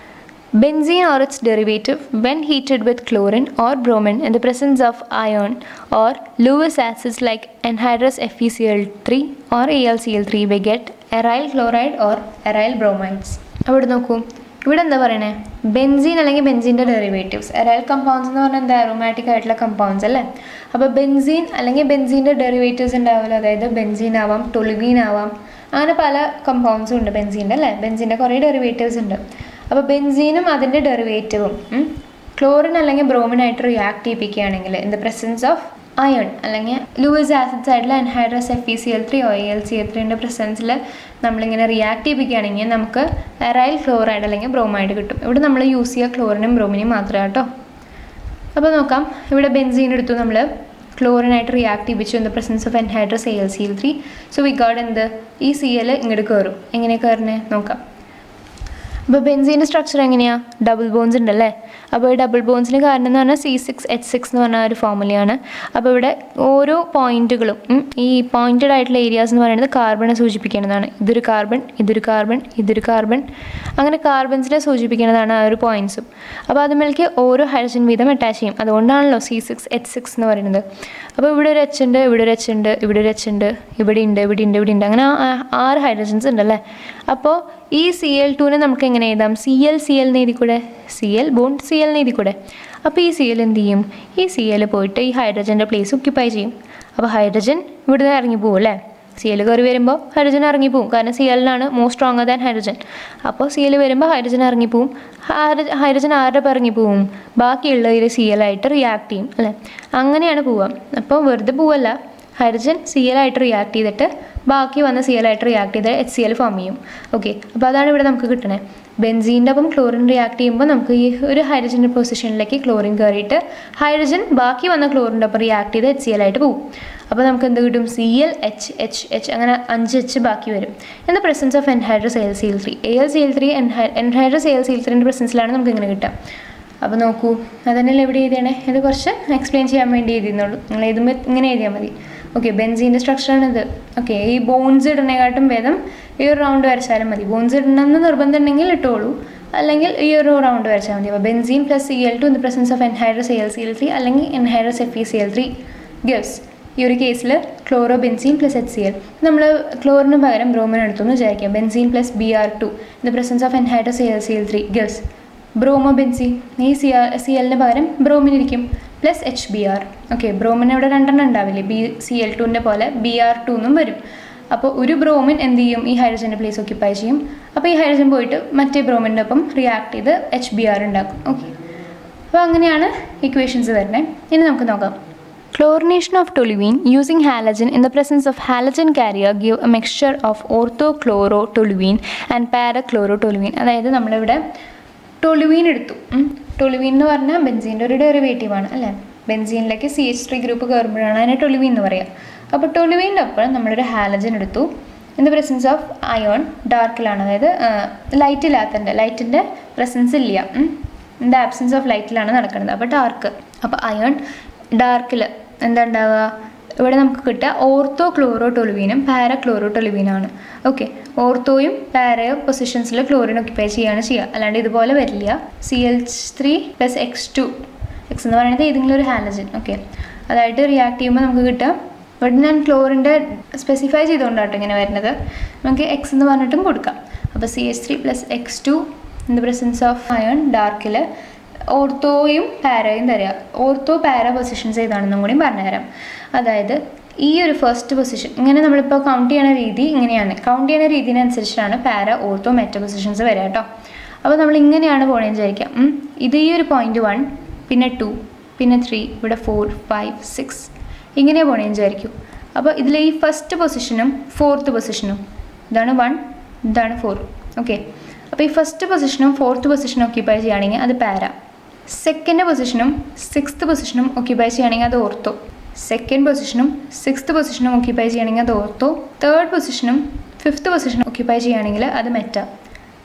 benzene or its derivative when heated with chlorine or bromine in the presence of iron or Lewis acids like anhydrous FeCl3 or AlCl3 beget aryl chloride or aryl bromides. അവിടെ നോക്കൂ, ഇവിടെ എന്താ പറയണേ, ബെൻസീൻ അല്ലെങ്കിൽ ബെൻസീൻ്റെ ഡെറിവേറ്റീവ്സ്. എറൈൽ കമ്പൗണ്ട്സ് എന്ന് പറഞ്ഞാൽ എന്താ, അറോമാറ്റിക് ആയിട്ടുള്ള കമ്പൗണ്ട്സ് അല്ലേ. അപ്പോൾ ബെൻസീൻ അല്ലെങ്കിൽ ബെൻസീൻ്റെ ഡെറിവേറ്റീവ്സ് ഉണ്ടാവില്ല. അതായത് ബെൻസീൻ ആവാം, ടൊലുവീൻ ആവാം, അങ്ങനെ പല കമ്പൗണ്ട്സും ഉണ്ട് ബെൻസീൻ്റെ അല്ലേ. ബെൻസീൻ്റെ കുറേ ഡെറിവേറ്റീവ്സ് ഉണ്ട്. അപ്പോൾ ബെൻസീനും അതിൻ്റെ ഡെറിവേറ്റീവും ക്ലോറിൻ അല്ലെങ്കിൽ ബ്രോമിനായിട്ട് റിയാക്ട് ചെയ്യിപ്പിക്കുകയാണെങ്കിൽ in the presence of iron അല്ലെങ്കിൽ ലൂയിസ് ആസിഡ്സ് ആയിട്ടുള്ള അൻഹൈഡ്രസ് FeCl3 or AlCl3ൻ്റെ പ്രസൻസിൽ നമ്മളിങ്ങനെ റിയാക്ട് ചെയ്യിപ്പിക്കുകയാണെങ്കിൽ നമുക്ക് എറൈൽ ക്ലോറൈഡ് അല്ലെങ്കിൽ ബ്രോമൈഡ് കിട്ടും. ഇവിടെ നമ്മൾ യൂസ് ചെയ്യുക ക്ലോറിനും ബ്രോമിനും മാത്രമേ കേട്ടോ. അപ്പോൾ നോക്കാം, ഇവിടെ ബെൻസീൻ എടുത്തു, നമ്മൾ ക്ലോറിനായിട്ട് റിയാക്ട് ചെയ്യിപ്പിച്ചു in the presence of anhydrous AlCl3. So we got എന്ത്, ഈ Cl ഇങ്ങോട്ട് കയറും. എങ്ങനെ കയറുന്നത് നോക്കാം. അപ്പോൾ ബെൻസീൻ്റെ സ്ട്രക്ചർ എങ്ങനെയാണ്? ഡബിൾ ബോൺസ് ഉണ്ടല്ലേ. അപ്പോൾ ഈ ഡബിൾ ബോൺസിന് കാരണം എന്ന് പറഞ്ഞാൽ C6H6 എന്ന് പറഞ്ഞ ഒരു ഫോമുലയാണ്. അപ്പോൾ ഇവിടെ ഓരോ പോയിന്റുകളും ഈ പോയിന്റഡ് ആയിട്ടുള്ള ഏരിയാസ് എന്ന് പറയുന്നത് കാർബണെ സൂചിപ്പിക്കുന്നതാണ്. ഇതൊരു കാർബൺ, ഇതൊരു കാർബൺ, ഇതൊരു കാർബൺ, അങ്ങനെ കാർബൺസിനെ സൂചിപ്പിക്കുന്നതാണ് ആ ഒരു പോയിന്റ്സും. അപ്പോൾ അതുമേലേക്ക് ഓരോ ഹൈഡ്രജൻ വീതം അറ്റാച്ച് ചെയ്യും. അതുകൊണ്ടാണല്ലോ C6H6 എന്ന് പറയുന്നത്. അപ്പോൾ ഇവിടെ ഒരു H ഉണ്ട്, ഇവിടെ ഒരു H ഉണ്ട്, ഇവിടെ ഒരു H ഉണ്ട്, ഇവിടെ ഉണ്ട്, ഇവിടെ ഉണ്ട്, ഇവിടെ ഉണ്ട്, അങ്ങനെ 6 ഹൈഡ്രജൻസ് ഉണ്ടല്ലേ. അപ്പോൾ ഈ Cl2നെ നമുക്ക് എങ്ങനെ എഴുതാം? Cl എന്ന് എഴുതി കൂടെ, Cl ബോണ്ട് Cl എന്ന് എഴുതി കൂടെ. അപ്പോൾ ഈ Cl എന്ത് ചെയ്യും? ഈ Cl പോയിട്ട് ഈ ഹൈഡ്രജൻ്റെ പ്ലേസ് ഒക്യുപ്പൈ ചെയ്യും. അപ്പോൾ ഹൈഡ്രജൻ ഇവിടുന്ന് ഇറങ്ങി പോകും അല്ലേ. Cl കയറി വരുമ്പോൾ ഹൈഡ്രജൻ ഇറങ്ങിപ്പോവും, കാരണം Cl most stronger than hydrogen. അപ്പോൾ Cl വരുമ്പോൾ ഹൈഡ്രജൻ ഇറങ്ങിപ്പോവും. ഹൈഡ്രജൻ ആരുടെ ഒപ്പം ഇറങ്ങിപ്പോവും? ബാക്കിയുള്ളതിൽ Cl ആയിട്ട് റിയാക്ട് ചെയ്യും അല്ലേ. അങ്ങനെയാണ് പോവുക. അപ്പോൾ വെറുതെ പോവല്ല, ഹൈഡ്രജൻ Cl ആയിട്ട് റിയാക്ട് ചെയ്തിട്ട് ബാക്കി വന്ന Cl ആയിട്ട് റിയാക്ട് ചെയ്ത് HCl ഫോം ചെയ്യും. ഓക്കെ, അപ്പോൾ അതാണ് ഇവിടെ നമുക്ക് കിട്ടണേ. ബെൻസീൻ്റെ ഒപ്പം ക്ലോറിൻ റിയാക്ട് ചെയ്യുമ്പോൾ നമുക്ക് ഈ ഒരു ഹൈഡ്രജൻ്റെ പൊസിഷനിലേക്ക് ക്ലോറിൻ കയറിയിട്ട് ഹൈഡ്രജൻ ബാക്കി വന്ന ക്ലോറിൻ്റെ ഒപ്പം റിയാക്ട് ചെയ്ത് HCl ആയിട്ട് പോകും. അപ്പോൾ നമുക്ക് എന്ത് കിട്ടും? Cl H H H, അങ്ങനെ 5 H ബാക്കി വരും. In the presence of anhydrous AlCl3. AlCl3 anhydrous AlCl3ൻ്റെ പ്രസൻസിലാണ് നമുക്ക് ഇങ്ങനെ കിട്ടുക. അപ്പോൾ നോക്കൂ, അതന്നെയല്ലേ എവിടെ എഴുതിയാണേ. ഇത് കുറച്ച് എക്സ്പ്ലെയിൻ ചെയ്യാൻ വേണ്ടി എഴുതിയെന്നുള്ളൂ. നിങ്ങൾ എഴുതുമ്പോൾ ഇങ്ങനെ എഴുതിയാൽ മതി. ഓക്കെ, ബെൻസീൻ്റെ സ്ട്രക്ചറാണിത്. ഓക്കെ, ഈ ബോൺസ് ഇടുന്നതിനെക്കാട്ടും ഭേദം ഈ ഒരു റൗണ്ട് വരച്ചാലും മതി. ബോൺസ് ഇടണമെന്ന് നിർബന്ധം ഉണ്ടെങ്കിൽ ഇട്ടോളൂ, അല്ലെങ്കിൽ ഈ ഒരു റൗണ്ട് വരച്ചാൽ മതി. അപ്പോൾ benzene plus Cl2 in the presence of anhydrous AlCl3 അല്ലെങ്കിൽ എൻഹൈഡ്രസ് FeCl3 ഗിവ്സ്. ഈ ഒരു കേസിൽ ക്ലോറോ ബെൻസീൻ പ്ലസ് HCl. നമ്മൾ ക്ലോറിന് പകരം ബ്രോമിൻ എടുത്തു എന്ന് വിചാരിക്കാം. Benzene plus Br2 in the presence of anhydrous AlCl3 gives bromobenzene. ഈ Cl പകരം ബ്രോമിൻ ഇരിക്കും പ്ലസ് HBr. ഓക്കെ, ബ്രോമിൻ ഇവിടെ 2 ഉണ്ടാവില്ലേ, Cl2ൻ്റെ പോലെ Br2 എന്നും വരും. അപ്പോൾ ഒരു ബ്രോമിൻ എന്ത് ചെയ്യും? ഈ ഹൈഡ്രജൻ്റെ പ്ലേസ് ഓക്യുപ്പൈ ചെയ്യും. അപ്പോൾ ഈ ഹൈഡ്രജൻ പോയിട്ട് മറ്റേ ബ്രോമിൻ്റെ ഒപ്പം റിയാക്ട് ചെയ്ത് HBr ഉണ്ടാക്കും. ഓക്കെ, അപ്പോൾ അങ്ങനെയാണ് ഇക്വേഷൻസ് വരുന്നത്. ഇനി നമുക്ക് നോക്കാം. Chlorination of toluene using halogen in the presence of halogen carrier give a mixture of orthochlorotoluene and parachlorotoluene. അതായത് നമ്മളിവിടെ ടൊലുവീൻ എടുത്തു. ടൊലുവീൻ എന്ന് പറഞ്ഞാൽ ബെൻസീൻ്റെ ഒരു ഡെറിവേറ്റീവാണ് അല്ലേ. ബെൻസീനിലേക്ക് CH3 ഗ്രൂപ്പ് കയറുമ്പോഴാണ് അതിനെ ടൊലുവീൻ എന്ന് പറയുക. അപ്പോൾ ടൊലുവീൻ്റെ ഒപ്പം നമ്മളൊരു ഹാലജൻ എടുത്തു. In the presence of iron, ഡാർക്കിലാണ്, അതായത് ലൈറ്റിൻ്റെ പ്രസൻസ് ഇല്ല, ഇൻ ദ ആബ്സെൻസ് ഓഫ് ലൈറ്റിലാണ് നടക്കുന്നത്. അപ്പോൾ ഡാർക്ക്. അപ്പോൾ അയോൺ ഡാർക്കിൽ എന്താ ഉണ്ടാവുക? ഇവിടെ നമുക്ക് കിട്ടുക ഓർത്തോക്ലോറോടൊലുവീനും പാരക്ലോറോടൊലുവീനാണ്. ഓക്കെ, ഓർത്തോയും പാരയും പൊസിഷൻസിൽ ക്ലോറിൻ ഒക്യുപ്പൈ ചെയ്യുകയാണ് ചെയ്യുക, അല്ലാണ്ട് ഇതുപോലെ വരില്ല. CH3 പ്ലസ് X2, X എന്ന് പറയുന്നത് ഏതെങ്കിലും ഒരു ഹാലജൻ. ഓക്കെ, അതായിട്ട് റിയാക്ട് ചെയ്യുമ്പോൾ നമുക്ക് കിട്ടുക. ഇവിടെ ഞാൻ ക്ലോറിൻ്റെ സ്പെസിഫൈ ചെയ്തുകൊണ്ടാട്ടോ ഇങ്ങനെ വരുന്നത്. നമുക്ക് X എന്ന് പറഞ്ഞിട്ടും കൊടുക്കാം. അപ്പോൾ CH3 plus X2 in the presence of iron ഡാർക്കിൽ ഓർത്തോയും പാരയും തരിക. ഓർത്തോ പാര പൊസിഷൻസ് ഏതാണെന്നും കൂടി പറഞ്ഞുതരാം. അതായത് ഈ ഒരു ഫസ്റ്റ് പൊസിഷൻ ഇങ്ങനെ നമ്മളിപ്പോൾ കൗണ്ട് ചെയ്യണ രീതി ഇങ്ങനെയാണ്. കൗണ്ട് ചെയ്യണ രീതിനനുസരിച്ചാണ് പാര ഓർത്തോ മെറ്റ പൊസിഷൻസ് വരിക കേട്ടോ. അപ്പോൾ നമ്മൾ ഇങ്ങനെയാണ് പോകണമെന്ന് വിചാരിക്കാം. ഇത് ഈ ഒരു പോയിന്റ് 1, പിന്നെ 2, പിന്നെ 3, ഇവിടെ 4, 5, 6 ഇങ്ങനെ പോകണമെന്ന് വിചാരിക്കും. അപ്പോൾ ഇതിൽ ഈ ഫസ്റ്റ് പൊസിഷനും ഫോർത്ത് പൊസിഷനും, ഇതാണ് 1, ഇതാണ് 4. ഓക്കെ, അപ്പോൾ ഈ ഫസ്റ്റ് പൊസിഷനും ഫോർത്ത് പൊസിഷനും ഒക്യുപ്പൈ ചെയ്യുകയാണെങ്കിൽ അത് പാര. സെക്കൻഡ് പൊസിഷനും 6th പൊസിഷനും ഒക്യുപ്പൈ ചെയ്യുകയാണെങ്കിൽ അത് ഓർത്തോ. സെക്കൻഡ് പൊസിഷനും 6th പൊസിഷനും ഒക്യുപ്പൈ ചെയ്യുകയാണെങ്കിൽ അത് ഓർത്തോ. തേർഡ് പൊസിഷനും 5th പൊസിഷനും ഒക്യുപ്പൈ ചെയ്യുകയാണെങ്കിൽ അത് meta.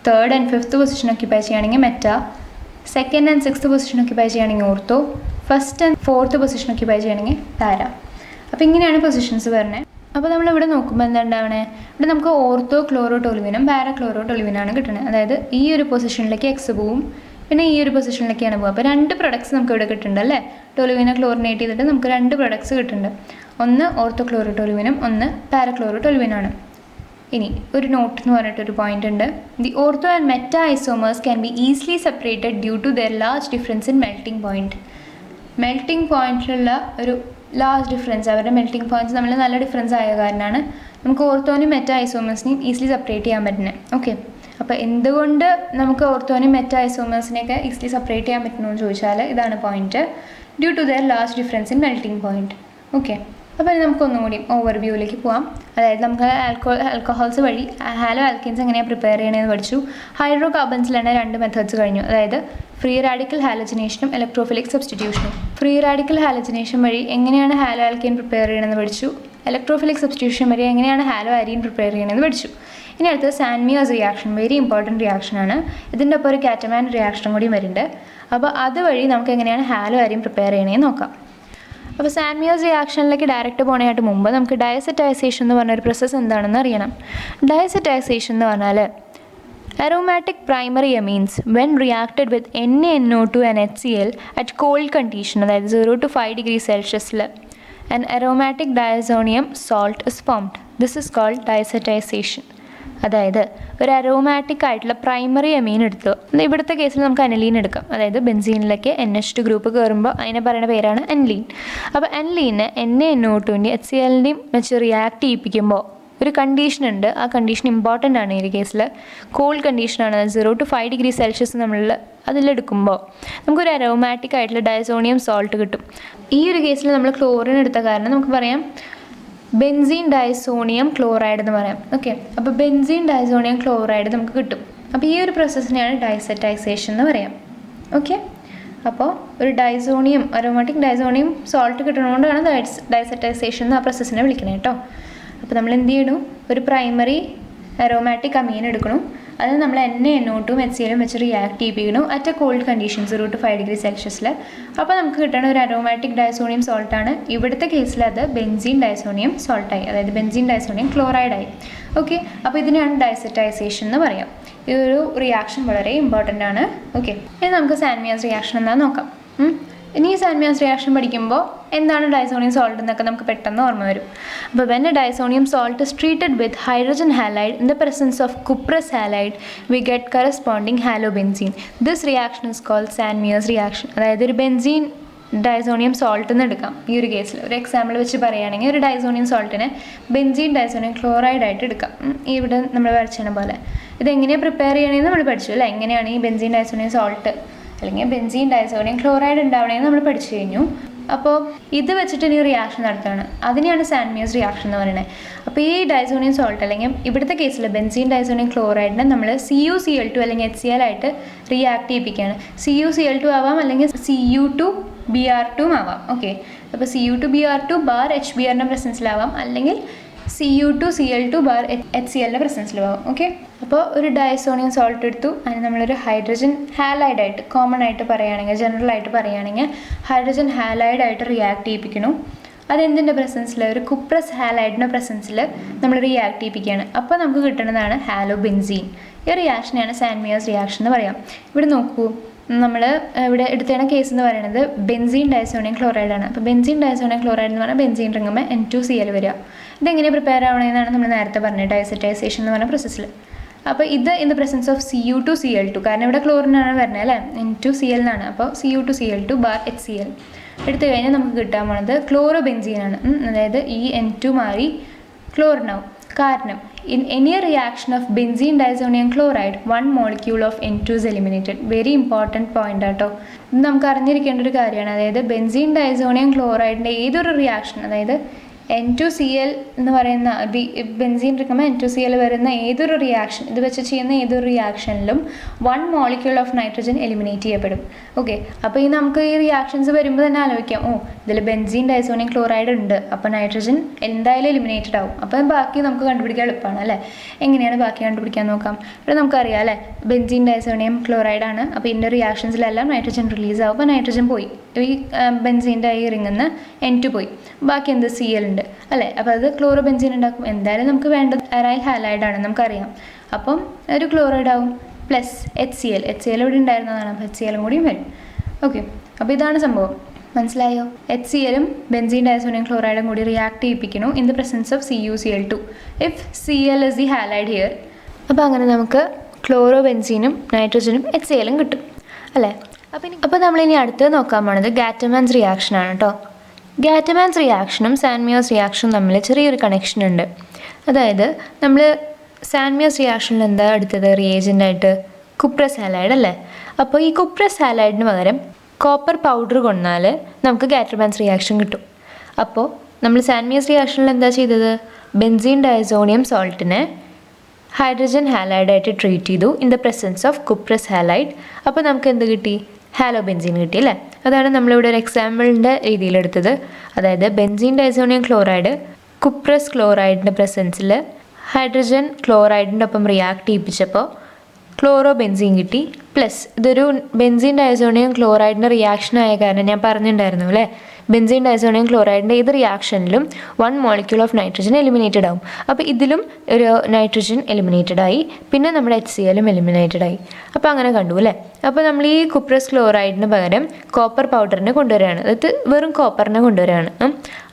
Third and 5th position occupy ചെയ്യുകയാണെങ്കിൽ meta. Second and 6th position occupy ചെയ്യുകയാണെങ്കിൽ ortho. First and 4th position occupy ചെയ്യുകയാണെങ്കിൽ പാര. അപ്പോൾ ഇങ്ങനെയാണ് പൊസിഷൻസ് വരുന്നത്. അപ്പോൾ നമ്മളിവിടെ നോക്കുമ്പോൾ എന്താ ഉണ്ടാവണേ? ഇവിടെ നമുക്ക് ഓർത്തോ ക്ലോറോടൊലുവിനും പാരക്ലോറോടൊലുവിനാണ് കിട്ടുന്നത്. അതായത് ഈ ഒരു പൊസിഷനിലേക്ക് എക്സ് പോവും, പിന്നെ ഈ ഒരു പൊസിഷനിലേക്കാണ് പോകുക. അപ്പോൾ 2 പ്രൊഡക്ട്സ് നമുക്ക് ഇവിടെ കിട്ടുന്നുണ്ട് അല്ലേ. ടൊലുവിനെ ക്ലോറിനേറ്റ് ചെയ്തിട്ട് നമുക്ക് 2 പ്രൊഡക്ട്സ് കിട്ടുന്നുണ്ട്. ഒന്ന് ഓർത്തോ ക്ലോറോടൊലുവിനും ഒന്ന് പാരക്ലോറോടൊലുവിനാണ്. ഇനി ഒരു നോട്ട് എന്ന് പറഞ്ഞിട്ടൊരു പോയിന്റ് ഉണ്ട്. The ortho and meta isomers can be easily separated due to their large difference in melting point. Melting പോയിന്റിലുള്ള ഒരു ലാർജ് ഡിഫറൻസ്, അവരുടെ മെൽറ്റിംഗ് പോയിന്റ്സ് തമ്മിൽ നല്ല ഡിഫറൻസ് ആയ കാരണമാണ് നമുക്ക് ഓർത്തോനും മെറ്റ ഐസോമേഴ്സിനെയും ഈസിലി സെപ്പറേറ്റ് ചെയ്യാൻ പറ്റുന്നത്. ഓക്കെ, അപ്പോൾ എന്തുകൊണ്ട് നമുക്ക് ഓർത്തോനും മെറ്റ ഐസോമേഴ്സിനെയൊക്കെ ഈസിലി സെപ്പറേറ്റ് ചെയ്യാൻ പറ്റുമെന്ന് ചോദിച്ചാൽ ഇതാണ് point, due to their large difference in melting point. Okay, അപ്പോൾ നമുക്കൊന്നും കൂടി ഓവർവ്യൂവിലേക്ക് പോകാം. അതായത് നമുക്ക് ആൽക്കഹോൾസ് വഴി ഹാലോ ആൽക്കീൻസ് എങ്ങനെയാണ് പ്രിപ്പയർ ചെയ്യണമെന്ന് പഠിച്ചു. ഹൈഡ്രോ കാർബൺസിൽ തന്നെ 2 മെത്തേഡ്സ് കഴിഞ്ഞു. അതായത് ഫ്രീ റാഡിക്കൽ ഹാലജനേഷനും ഇലക്ട്രോഫിലിക് സബ്സ്റ്റിറ്റ്യൂഷനും. ഫ്രീ റാഡിക്കൽ ഹാലജനേഷൻ വഴി എങ്ങനെയാണ് ഹാലോ ആൽക്കീൻ പ്രിപ്പയർ ചെയ്യണമെന്ന് പഠിച്ചു. ഇലക്ട്രോഫിലിക് സബ്സ്റ്റിറ്റ്യൂഷൻ വഴി എങ്ങനെയാണ് ഹാലോ അരീൻ പ്രിപ്പയർ ചെയ്യണമെന്ന് പഠിച്ചു. ഇനി അടുത്തത് സാൻമിയോസ് റിയാക്ഷൻ, വെരി ഇമ്പോർട്ടൻറ്റ് റിയാക്ഷനാണ്. ഇതിൻ്റെ ഒപ്പം ഒരു കാറ്റമാൻ റിയാക്ഷനും കൂടി വരുന്നുണ്ട്. അപ്പോൾ അതുവഴി നമുക്ക് എങ്ങനെയാണ് ഹാലോ അരീൻ പ്രിപ്പയർ ചെയ്യണമെന്ന് നോക്കാം. അപ്പോൾ സാൻമിയോസ് റിയാക്ഷനിലേക്ക് ഡയറക്റ്റ് പോകാനായിട്ട് മുമ്പ് നമുക്ക് ഡയസെറ്റൈസേഷൻ എന്ന് പറഞ്ഞൊരു പ്രോസസ്സ് എന്താണെന്ന് അറിയണം. ഡയസെറ്റൈസേഷൻ എന്ന് പറഞ്ഞാൽ aromatic primary amines when reacted with NaNO2 and HCl at cold condition, അതായത് 0 to 5 degrees Celsius, an aromatic diazonium salt is formed. This is called diacetization. അതായത് ഒരു അരോമാറ്റിക് ആയിട്ടുള്ള പ്രൈമറി അമീൻ എടുത്തു. ഇവിടുത്തെ കേസിൽ നമുക്ക് അനലീൻ എടുക്കാം. അതായത് ബെൻസീനിലേക്ക് NH2 ഗ്രൂപ്പ് കയറുമ്പോൾ അതിനെ പറയുന്ന പേരാണ് അനലീൻ. അപ്പോൾ അനലീനെ NaNO2ൻ്റെയും HClൻ്റെയും വെച്ച് റിയാക്ട് ചെയ്യിപ്പിക്കുമ്പോൾ ഒരു കണ്ടീഷൻ ഉണ്ട്. ആ കണ്ടീഷൻ ഇമ്പോർട്ടൻ്റ് ആണ്. ഈ ഒരു കേസിൽ കോൾഡ് കണ്ടീഷനാണ്. 0 to 5 degrees Celsius നമ്മൾ അതിലെടുക്കുമ്പോൾ നമുക്കൊരു അരോമാറ്റിക് ആയിട്ടുള്ള ഡയസോണിയം സോൾട്ട് കിട്ടും. ഈ ഒരു കേസിൽ നമ്മൾ ക്ലോറിൻ എടുത്ത കാരണം നമുക്ക് പറയാം ബെൻസീൻ ഡയസോണിയം ക്ലോറൈഡ് എന്ന് പറയാം. ഓക്കെ, അപ്പോൾ ബെൻസീൻ ഡയസോണിയം ക്ലോറൈഡ് നമുക്ക് കിട്ടും. അപ്പോൾ ഈ ഒരു പ്രോസസ്സിനെയാണ് ഡയസെറ്റൈസേഷൻ എന്ന് പറയാം. ഓക്കെ, അപ്പോൾ ഒരു ഡയസോണിയം അരോമാറ്റിക് ഡയസോണിയം സോൾട്ട് കിട്ടുന്നതുകൊണ്ടാണ് ഡയസെറ്റൈസേഷൻ എന്ന് ആ പ്രോസസ്സിനെ വിളിക്കുന്നത് കേട്ടോ. അപ്പോൾ നമ്മൾ എന്ത് ചെയ്യണം, ഒരു പ്രൈമറി അരോമാറ്റിക് അമീൻ എടുക്കണം. അത് നമ്മൾ NaNO2 HCl വെച്ച് റിയാക്ട് ചെയ്യിപ്പിക്കണം at a cold condition 0 to 5 degrees Celsius. അപ്പോൾ നമുക്ക് കിട്ടുന്ന ഒരു അരോമാറ്റിക് ഡയസോണിയം സോൾട്ടാണ്. ഇവിടുത്തെ കേസിൽ അത് ബെൻസീൻ ഡയസോണിയം സോൾട്ടായി, അതായത് ബെൻസീൻ ഡയസോണിയം ക്ലോറൈഡായി. ഓക്കെ, അപ്പോൾ ഇതിനെയാണ് ഡയസെറ്റൈസേഷൻ എന്ന് പറയാം. ഈ ഒരു റിയാക്ഷൻ വളരെ ഇമ്പോർട്ടൻ്റ് ആണ്. ഓക്കെ, ഇനി നമുക്ക് സാൻമിയോസ് റിയാക്ഷൻ എന്താണെന്ന് നോക്കാം. ഇനി ഈ സാൻമിയോസ് റിയാക്ഷൻ പഠിക്കുമ്പോൾ എന്താണ് ഡയസോണിയം സോൾട്ട് എന്നൊക്കെ നമുക്ക് പെട്ടെന്ന് ഓർമ്മ വരും. അപ്പോൾ when a disonium salt is treated with hydrogen halide in the presence of cuprous halide, we get corresponding halobenzene. This reaction is called Sansmios reaction. അതായത് ഒരു ബെൻസീൻ ഡയസോണിയം സോൾട്ട് എന്ന് എടുക്കാം. ഈ ഒരു കേസിൽ ഒരു എക്സാമ്പിൾ വെച്ച് പറയുകയാണെങ്കിൽ ഒരു ഡയസോണിയം സോൾട്ടിനെ ബെൻസീൻ ഡയസോണിയം ക്ലോറൈഡ് ആയിട്ട് എടുക്കാം. ഇവിടെ നമ്മൾ വരച്ചത് പോലെ ഇതെങ്ങനെയാണ് പ്രിപ്പയർ ചെയ്യണമെന്ന് നമ്മൾ പഠിച്ചു അല്ലേ. എങ്ങനെയാണ് ഈ ബെൻസീൻ ഡയസോണിയം സോൾട്ട് അല്ലെങ്കിൽ ബെൻസീൻ ഡയസോണിയം ക്ലോറൈഡ് ഉണ്ടാവണമെന്ന് നമ്മൾ പഠിച്ചു കഴിഞ്ഞു. അപ്പോൾ ഇത് വെച്ചിട്ട് ഇനി റിയാക്ഷൻ നടത്തുകയാണ്. അതിനെയാണ് സാൻമിയോസ് റിയാക്ഷൻ എന്ന് പറയുന്നത്. അപ്പോൾ ഈ ഡയസോണിയം സോൾട്ട് അല്ലെങ്കിൽ ഇവിടുത്തെ കേസിൽ ബെൻസീൻ ഡയസോണിയം ക്ലോറൈഡിനെ നമ്മൾ CuCl2 അല്ലെങ്കിൽ HCl ആയിട്ട് റിയാക്ട് ചെയ്യിപ്പിക്കുകയാണ്. CuCl2 ആവാം അല്ലെങ്കിൽ Cu2Br2 ആവാം. ഓക്കെ, അപ്പോൾ Cu2Br2 ബാർ HBrൻ്റെ പ്രസൻസിലാവാം അല്ലെങ്കിൽ Cu2Cl2 ബാർ HClൻ്റെ പ്രസൻസിലാവാം. ഓക്കെ, അപ്പോൾ ഒരു ഡയസോണിയം സോൾട്ട് എടുത്തു, അതിന് നമ്മളൊരു ഹൈഡ്രജൻ ഹാലൈഡായിട്ട് കോമൺ ആയിട്ട് പറയുകയാണെങ്കിൽ ജനറലായിട്ട് പറയുകയാണെങ്കിൽ ഹൈഡ്രജൻ ഹാലൈഡായിട്ട് റിയാക്ട് ചെയ്യിപ്പിക്കണം. അതെന്തിൻ്റെ പ്രസൻസിൽ, ഒരു കുപ്രസ് ഹാലൈഡിൻ്റെ പ്രസൻസിൽ നമ്മൾ റിയാക്ട് ചെയ്യിപ്പിക്കുകയാണ്. അപ്പോൾ നമുക്ക് കിട്ടുന്നതാണ് ഹാലോബെൻസീൻ. ഈ റിയാക്ഷനെയാണ് സാൻമിയോസ് റിയാക്ഷൻ എന്ന് പറയാം. ഇവിടെ നോക്കൂ, നമ്മൾ ഇവിടെ എടുത്തേണ കേസ് എന്ന് പറയുന്നത് ബെൻസീൻ ഡയസോണിയം ക്ലോറൈഡാണ്. അപ്പോൾ ബെൻസീൻ ഡയസോണിയം ക്ലോറൈഡ് എന്ന് പറഞ്ഞാൽ ബെൻസീൻ റിങ്ങുമ്പോൾ N2Cl വരിക. ഇതെങ്ങനെ പ്രിപ്പയർ ആവണമെന്നാണ് നമ്മൾ നേരത്തെ പറഞ്ഞത് ഡയസെറ്റൈസേഷൻ എന്ന് പറഞ്ഞ പ്രോസസ്സിൽ. അപ്പോൾ ഇത് in the presence of Cu2Cl2, കാരണം ഇവിടെ ക്ലോറിനാണ് വരുന്നത് അല്ലേ, N2Cl എന്നാണ്. അപ്പോൾ Cu2Cl2 ബാർ HCl എടുത്തു കഴിഞ്ഞാൽ നമുക്ക് കിട്ടാൻ പോകുന്നത് ക്ലോറോബെൻസീനാണ്. അതായത് ഈ N2 മാറി ക്ലോറിനാവും. കാരണം in any reaction of benzene diazonium chloride, one molecule of N2 is eliminated. Very important point ആട്ടോ. ഇത് നമുക്ക് അറിഞ്ഞിരിക്കേണ്ട ഒരു കാര്യമാണ്. അതായത് ബെൻസീൻ ഡയസോണിയം ക്ലോറൈഡിൻ്റെ ഏതൊരു റിയാക്ഷൻ, അതായത് N2Cl എന്ന് പറയുന്ന ബെൻസീൻ എടുക്കുമ്പോൾ N2Cl വരുന്ന ഏതൊരു റിയാക്ഷൻ, ഇത് വെച്ച് ചെയ്യുന്ന ഏതൊരു റിയാക്ഷനിലും 1 molecule ഓഫ് നൈട്രജൻ എലിമിനേറ്റ് ചെയ്യപ്പെടും. ഓക്കെ, അപ്പോൾ ഈ നമുക്ക് ഈ റിയാക്ഷൻസ് വരുമ്പോൾ തന്നെ ആലോചിക്കാം, ഇതിൽ ബെൻസീൻ ഡയസോണിയം ക്ലോറൈഡ് ഉണ്ട്, അപ്പോൾ നൈട്രജൻ എന്തായാലും എലിമിനേറ്റഡ് ആവും. അപ്പോൾ ബാക്കി നമുക്ക് കണ്ടുപിടിക്കാൻ എളുപ്പമാണ് അല്ലേ. എങ്ങനെയാണ് ബാക്കി കണ്ടുപിടിക്കാൻ നോക്കാം. ഇവിടെ നമുക്കറിയാം അല്ലേ, ബെൻസീൻ ഡയസോണിയം ക്ലോറൈഡ് ആണ്. അപ്പോൾ ഇതിൻ്റെ റിയാക്ഷൻസിലെല്ലാം നൈട്രജൻ റിലീസ് ആവും. അപ്പോൾ നൈട്രജൻ പോയി, ഈ ബെൻസീൻ്റെ ഈ റിങ്ങിൽ നിന്ന് N2 പോയി, ബാക്കി എന്ത് Cl ഉണ്ട് അല്ലേ. അപ്പോൾ അത് ക്ലോറോബെൻസീൻ ഉണ്ടാക്കും. എന്തായാലും നമുക്ക് വേണ്ടത് അറൈൽ ഹാലൈഡാണ് നമുക്കറിയാം. അപ്പം ഒരു ക്ലോറൈഡ് ആവും പ്ലസ് HCl ഇവിടെ ഉണ്ടായിരുന്നതാണ്. അപ്പോൾ HClഉം കൂടിയും വരും. ഓക്കെ, അപ്പോൾ ഇതാണ് സംഭവം. മനസ്സിലായോ? HClഉം ബെൻസീൻ ഡയസോണിയം ക്ലോറൈഡും കൂടി റിയാക്ട് ചെയ്യിപ്പിക്കുന്നു in the presence of CuCl2 if Cl is the halide here. അപ്പോൾ അങ്ങനെ നമുക്ക് ക്ലോറോബെൻസീനും നൈട്രജനും HClഉം കിട്ടും അല്ലേ. അപ്പോൾ നമ്മളിനി അടുത്ത് നോക്കാൻ പോണത് ഗാറ്റമാൻസ് റിയാക്ഷനാണ് കേട്ടോ. ഗാറ്റമാൻസ് റിയാക്ഷനും സാൻമിയോസ് റിയാക്ഷനും തമ്മിൽ ചെറിയൊരു കണക്ഷൻ ഉണ്ട്. അതായത് നമ്മൾ സാൻമിയോസ് റിയാക്ഷനിൽ എന്താ എടുത്തത് റിയേജൻ്റായിട്ട്, കുപ്രസ് ഹാലൈഡ് അല്ലേ. അപ്പോൾ ഈ കുപ്രസ് ഹാലൈഡിന് പകരം കോപ്പർ പൗഡർ കൊണ്ടാൽ നമുക്ക് ഗാറ്റമാൻസ് റിയാക്ഷൻ കിട്ടും. അപ്പോൾ നമ്മൾ സാൻമിയോസ് റിയാക്ഷനിൽ എന്താ ചെയ്തത്, ബെൻസീൻ ഡയസോണിയം സോൾട്ടിനെ ഹൈഡ്രജൻ ഹാലൈഡായിട്ട് ട്രീറ്റ് ചെയ്തു in the presence of cuprous ഹാലൈഡ്. അപ്പോൾ നമുക്ക് എന്ത് കിട്ടി, ഹാലോബെൻസീൻ കിട്ടി അല്ലേ. അതാണ് നമ്മളിവിടെ ഒരു എക്സാമ്പിളിൻ്റെ രീതിയിലെടുത്തത്. അതായത് ബെൻസീൻ ഡയസോണിയം ക്ലോറൈഡ് കുപ്രസ് ക്ലോറൈഡിൻ്റെ പ്രസൻസിൽ ഹൈഡ്രജൻ ക്ലോറൈഡിൻ്റെ ഒപ്പം റിയാക്ട് ചെയ്യിപ്പിച്ചപ്പോൾ ക്ലോറോ ബെൻസീൻ കിട്ടി. പ്ലസ് ഇതൊരു ബെൻസീൻ ഡയസോണിയം ക്ലോറൈഡിൻ്റെ റിയാക്ഷൻ ആയ കാരണം ഞാൻ പറഞ്ഞിട്ടുണ്ടായിരുന്നു അല്ലേ, ബെൻസീൻ ഡയസോണിയം ക്ലോറൈഡിൻ്റെ ഏത് റിയാക്ഷനിലും 1 മോളിക്യൂൾ ഓഫ് നൈട്രജൻ എലിമിനേറ്റഡ് ആവും. അപ്പോൾ ഇതിലും ഒരു നൈട്രജൻ എലിമിനേറ്റഡ് ആയി, പിന്നെ നമ്മുടെ HClഉം എലിമിനേറ്റഡ് ആയി. അപ്പോൾ അങ്ങനെ കണ്ടു അല്ലേ. അപ്പോൾ നമ്മൾ ഈ കുപ്രസ് ക്ലോറൈഡിന് പകരം കോപ്പർ പൗഡറിനെ കൊണ്ടുവരികയാണ്, അതായത് വെറും കോപ്പറിനെ കൊണ്ടുവരികയാണ്.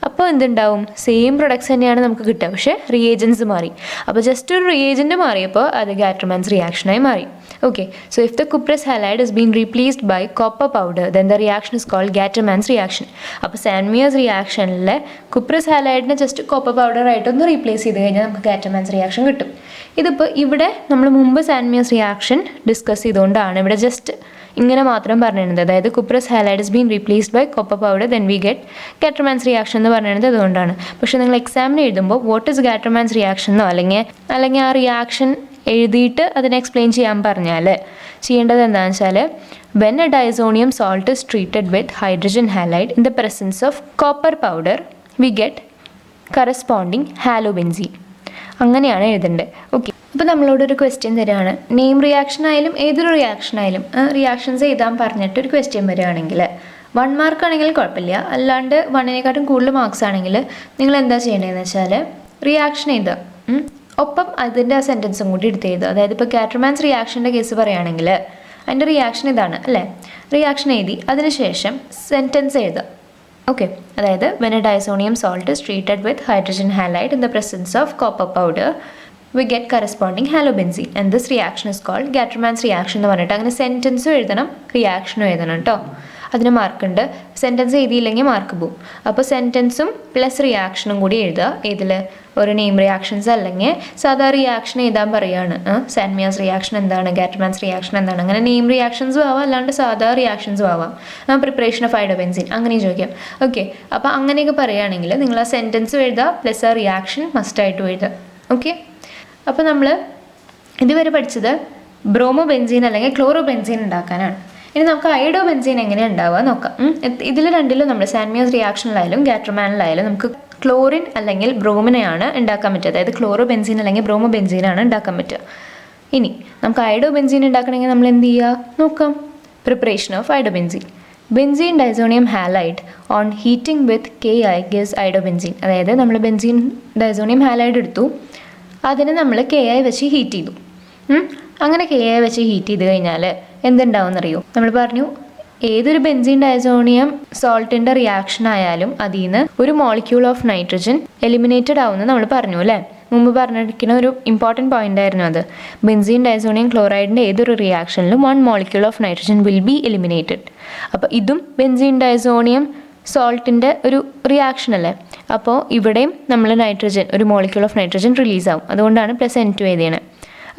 അപ്പോൾ എന്തുണ്ടാവും, സെയിം പ്രൊഡക്ട്സ് തന്നെയാണ് നമുക്ക് കിട്ടുക, പക്ഷേ റിയേജൻസ് മാറി. അപ്പോൾ ജസ്റ്റ് ഒരു റിയേജൻറ്റ് മാറിയപ്പോൾ അത് ഗാറ്റർമാൻസ് റിയാക്ഷനായി മാറി. Okay, so if the cuprous halide is being replaced by copper powder, then the reaction is called Gattermann's reaction. അപ്പോൾ സാൻമിയസ് റിയാക്ഷനിലെ കുപ്രസ് ഹാലൈഡിനെ ജസ്റ്റ് കോപ്പർ പൗഡർ ആയിട്ടൊന്ന് റീപ്ലേസ് ചെയ്ത് കഴിഞ്ഞാൽ നമുക്ക് ഗാറ്റർമാൻസ് റിയാക്ഷൻ കിട്ടും. ഇതിപ്പോൾ ഇവിടെ നമ്മൾ മുമ്പ് സാൻമിയസ് റിയാക്ഷൻ ഡിസ്കസ് ചെയ്തുകൊണ്ടാണ് ഇവിടെ ജസ്റ്റ് ഇങ്ങനെ മാത്രം പറഞ്ഞിരുന്നത്. അതായത് cuprous halide is been replaced by copper powder then we get Gattermann's reaction എന്ന് പറഞ്ഞിരുന്നത് അതുകൊണ്ടാണ്. പക്ഷേ നിങ്ങൾ എക്സാമിന് എഴുതുമ്പോൾ വാട്ട് ഇസ് ഗാറ്റർമാൻസ് റിയാക്ഷൻ എന്നോ അല്ലെങ്കിൽ ആ റിയാക്ഷൻ എഴുതിയിട്ട് അതിനെ എക്സ്പ്ലെയിൻ ചെയ്യാൻ പറഞ്ഞാൽ ചെയ്യേണ്ടത് എന്താണെന്ന് വെച്ചാൽ when a diazonium salt is treated with hydrogen halide in the presence of copper powder we get corresponding halobenzene. അങ്ങനെയാണ് എഴുതേണ്ടത്. ഓക്കെ, അപ്പോൾ നമ്മളോടൊരു ക്വസ്റ്റ്യൻ തരികയാണ്. നെയിം റിയാക്ഷൻ ആയാലും ഏതൊരു റിയാക്ഷൻ ആയാലും റിയാക്ഷൻസ് എഴുതാൻ പറഞ്ഞിട്ട് ഒരു ക്വസ്റ്റ്യൻ വരികയാണെങ്കിൽ 1 മാർക്ക് ആണെങ്കിലും കുഴപ്പമില്ല, അല്ലാണ്ട് 1നേക്കാട്ടും കൂടുതൽ മാർക്സ് ആണെങ്കിൽ നിങ്ങൾ എന്താ ചെയ്യേണ്ടതെന്ന് വെച്ചാൽ റിയാക്ഷൻ എഴുതുക, ഒപ്പം അതിൻ്റെ ആ സെൻറ്റൻസും കൂടി എടുത്ത് എഴുതുക. അതായത് ഇപ്പോൾ ഗാറ്റർമാൻസ് റിയാക്ഷൻ്റെ കേസ് പറയുകയാണെങ്കിൽ അതിൻ്റെ റിയാക്ഷൻ ഇതാണ് അല്ലേ, റിയാക്ഷൻ എഴുതി അതിനുശേഷം സെൻറ്റൻസ് എഴുതുക. ഓക്കെ, അതായത് when a diazonium salt is treated with hydrogen halide in the presence of copper powder we get corresponding halobenzene and this reaction is called Gattermann's reaction എന്ന് പറഞ്ഞിട്ട് അങ്ങനെ സെൻറ്റൻസും എഴുതണം റിയാക്ഷനും എഴുതണം കേട്ടോ. അതിന് മാർക്കുണ്ട്. സെൻറ്റൻസ് എഴുതിയില്ലെങ്കിൽ മാർക്ക് പോവും. അപ്പോൾ സെൻറ്റൻസും പ്ലസ് റിയാക്ഷനും കൂടി എഴുതുക. ഇതിൽ ഒരു നെയിം റിയാക്ഷൻസ് അല്ലെങ്കിൽ സാധാ റിയാക്ഷൻ എഴുതാൻ പറയുകയാണ്. സാൻമിയാസ് റിയാക്ഷൻ എന്താണ്, ഗാറ്റർമാൻസ് റിയാക്ഷൻ എന്താണ്, അങ്ങനെ നെയിം റിയാക്ഷൻസും ആവാം, അല്ലാണ്ട് സാധാ റിയാക്ഷൻസും ആവാം. പ്രിപ്പറേഷൻ ഓഫ് ഹൈഡ്രോബെൻസീൻ അങ്ങനെയും ചോദിക്കാം. ഓക്കെ, അപ്പോൾ അങ്ങനെയൊക്കെ പറയുകയാണെങ്കിൽ നിങ്ങൾ ആ സെൻറ്റൻസും എഴുതുക പ്ലസ് ആ റിയാക്ഷൻ മസ്റ്റായിട്ടും എഴുതുക. ഓക്കെ, അപ്പോൾ നമ്മൾ ഇതുവരെ പഠിച്ചത് ബ്രോമോ ബെൻസീൻ അല്ലെങ്കിൽ ക്ലോറോ ബെൻസീൻ ഉണ്ടാക്കാനാണ്. ഇനി നമുക്ക് അയഡോ ബെൻസീൻ എങ്ങനെയാണ് ഉണ്ടാവുക നോക്കാം. ഇതിൽ രണ്ടിലും നമ്മൾ സാൻമിയസ് റിയാക്ഷനിലായാലും ഗാറ്റർമാനിലായാലും നമുക്ക് ക്ലോറിൻ അല്ലെങ്കിൽ ബ്രോമിനെയാണ് ഉണ്ടാക്കാൻ പറ്റുക. അതായത് ക്ലോറോ ബെൻസീൻ അല്ലെങ്കിൽ ബ്രോമോ ബെൻസീനാണ് ഉണ്ടാക്കാൻ പറ്റുക. ഇനി നമുക്ക് അയഡോ ബെൻസീൻ ഉണ്ടാക്കണമെങ്കിൽ നമ്മൾ എന്ത് ചെയ്യുക നോക്കാം. Preparation of iodo benzene. Benzene diazonium halide on heating with KI gives iodo benzene. അതായത് നമ്മൾ ബെൻസീൻ ഡൈസോണിയം ഹാലൈഡ് എടുത്തു, അതിനെ നമ്മൾ KI വെച്ച് ഹീറ്റ് ചെയ്തു. അങ്ങനെ KI വെച്ച് ഹീറ്റ് ചെയ്ത് കഴിഞ്ഞാൽ എന്തുണ്ടാവും എന്നറിയോ? നമ്മൾ പറഞ്ഞു ഏതൊരു ബെൻസീൻ ഡൈസോണിയം സോൾട്ടിൻ്റെ റിയാക്ഷൻ ആയാലും അതിൽ നിന്ന് ഒരു മോളിക്യൂൾ ഓഫ് നൈട്രജൻ എലിമിനേറ്റഡ് ആവുമെന്ന് നമ്മൾ പറഞ്ഞു അല്ലേ. മുമ്പ് പറഞ്ഞിരിക്കുന്ന ഒരു ഇമ്പോർട്ടൻറ്റ് പോയിന്റ് ആയിരുന്നു അത്. ബെൻസീൻ ഡൈസോണിയം ക്ലോറൈഡിൻ്റെ ഏതൊരു റിയാക്ഷനിലും 1 molecule of nitrogen will be eliminated. അപ്പോൾ ഇതും ബെൻസീൻ ഡൈസോണിയം സോൾട്ടിൻ്റെ ഒരു റിയാക്ഷൻ അല്ലേ. അപ്പോൾ ഇവിടെയും നമ്മൾ നൈട്രജൻ ഒരു മോളിക്യൂൾ ഓഫ് നൈട്രജൻ റിലീസാവും. അതുകൊണ്ടാണ് +N2 എഴുതിയത്.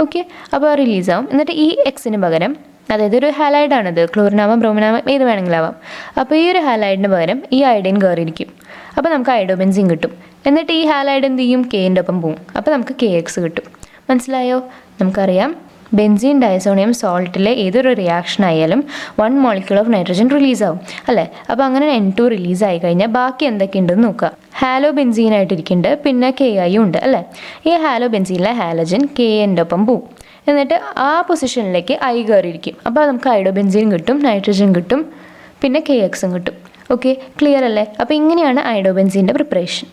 ഓക്കെ, അപ്പോൾ റിലീസാവും. എന്നിട്ട് ഈ എക്സിന് പകരം, അതായത് ഒരു ഹാലൈഡാണിത്, ക്ലോറിനാവാം ബ്രോമിനാവാം ഏത് വേണമെങ്കിലാവാം. അപ്പോൾ ഈ ഒരു ഹാലൈഡിന് പകരം ഈ അയഡിൻ കയറിയിരിക്കും. അപ്പോൾ നമുക്ക് അയഡോബെൻസീൻ കിട്ടും. എന്നിട്ട് ഈ ഹാലൈഡ് എന്ത് ചെയ്യും, Kൻ്റെ ഒപ്പം പോവും. അപ്പോൾ നമുക്ക് KX കിട്ടും. മനസ്സിലായോ? നമുക്കറിയാം ബെൻസീൻ ഡൈസോണിയം സോൾട്ടിലെ ഏതൊരു റിയാക്ഷൻ ആയാലും 1 മോളിക്യൂൾ ഓഫ് നൈട്രജൻ റിലീസാവും അല്ലേ. അപ്പോൾ അങ്ങനെ N2 റിലീസായി കഴിഞ്ഞാൽ ബാക്കി എന്തൊക്കെയുണ്ടെന്ന് നോക്കുക. ഹാലോ ബെൻസീൻ ആയിട്ടിരിക്കുന്നുണ്ട്, പിന്നെ KI ഉണ്ട് അല്ലേ. ഈ ഹാലോ ബെൻസീനിലെ ഹാലജൻ Kൻ്റെ ഒപ്പം പോവും. എന്നിട്ട് ആ പൊസിഷനിലേക്ക് I കയറിയിരിക്കും. അപ്പോൾ നമുക്ക് അയഡോബെൻസീൻ കിട്ടും, നൈട്രജൻ കിട്ടും, പിന്നെ KXും കിട്ടും. ഓക്കെ, ക്ലിയർ അല്ലേ? അപ്പോൾ ഇങ്ങനെയാണ് അയഡോബെൻസീൻ്റെ പ്രിപ്പറേഷൻ.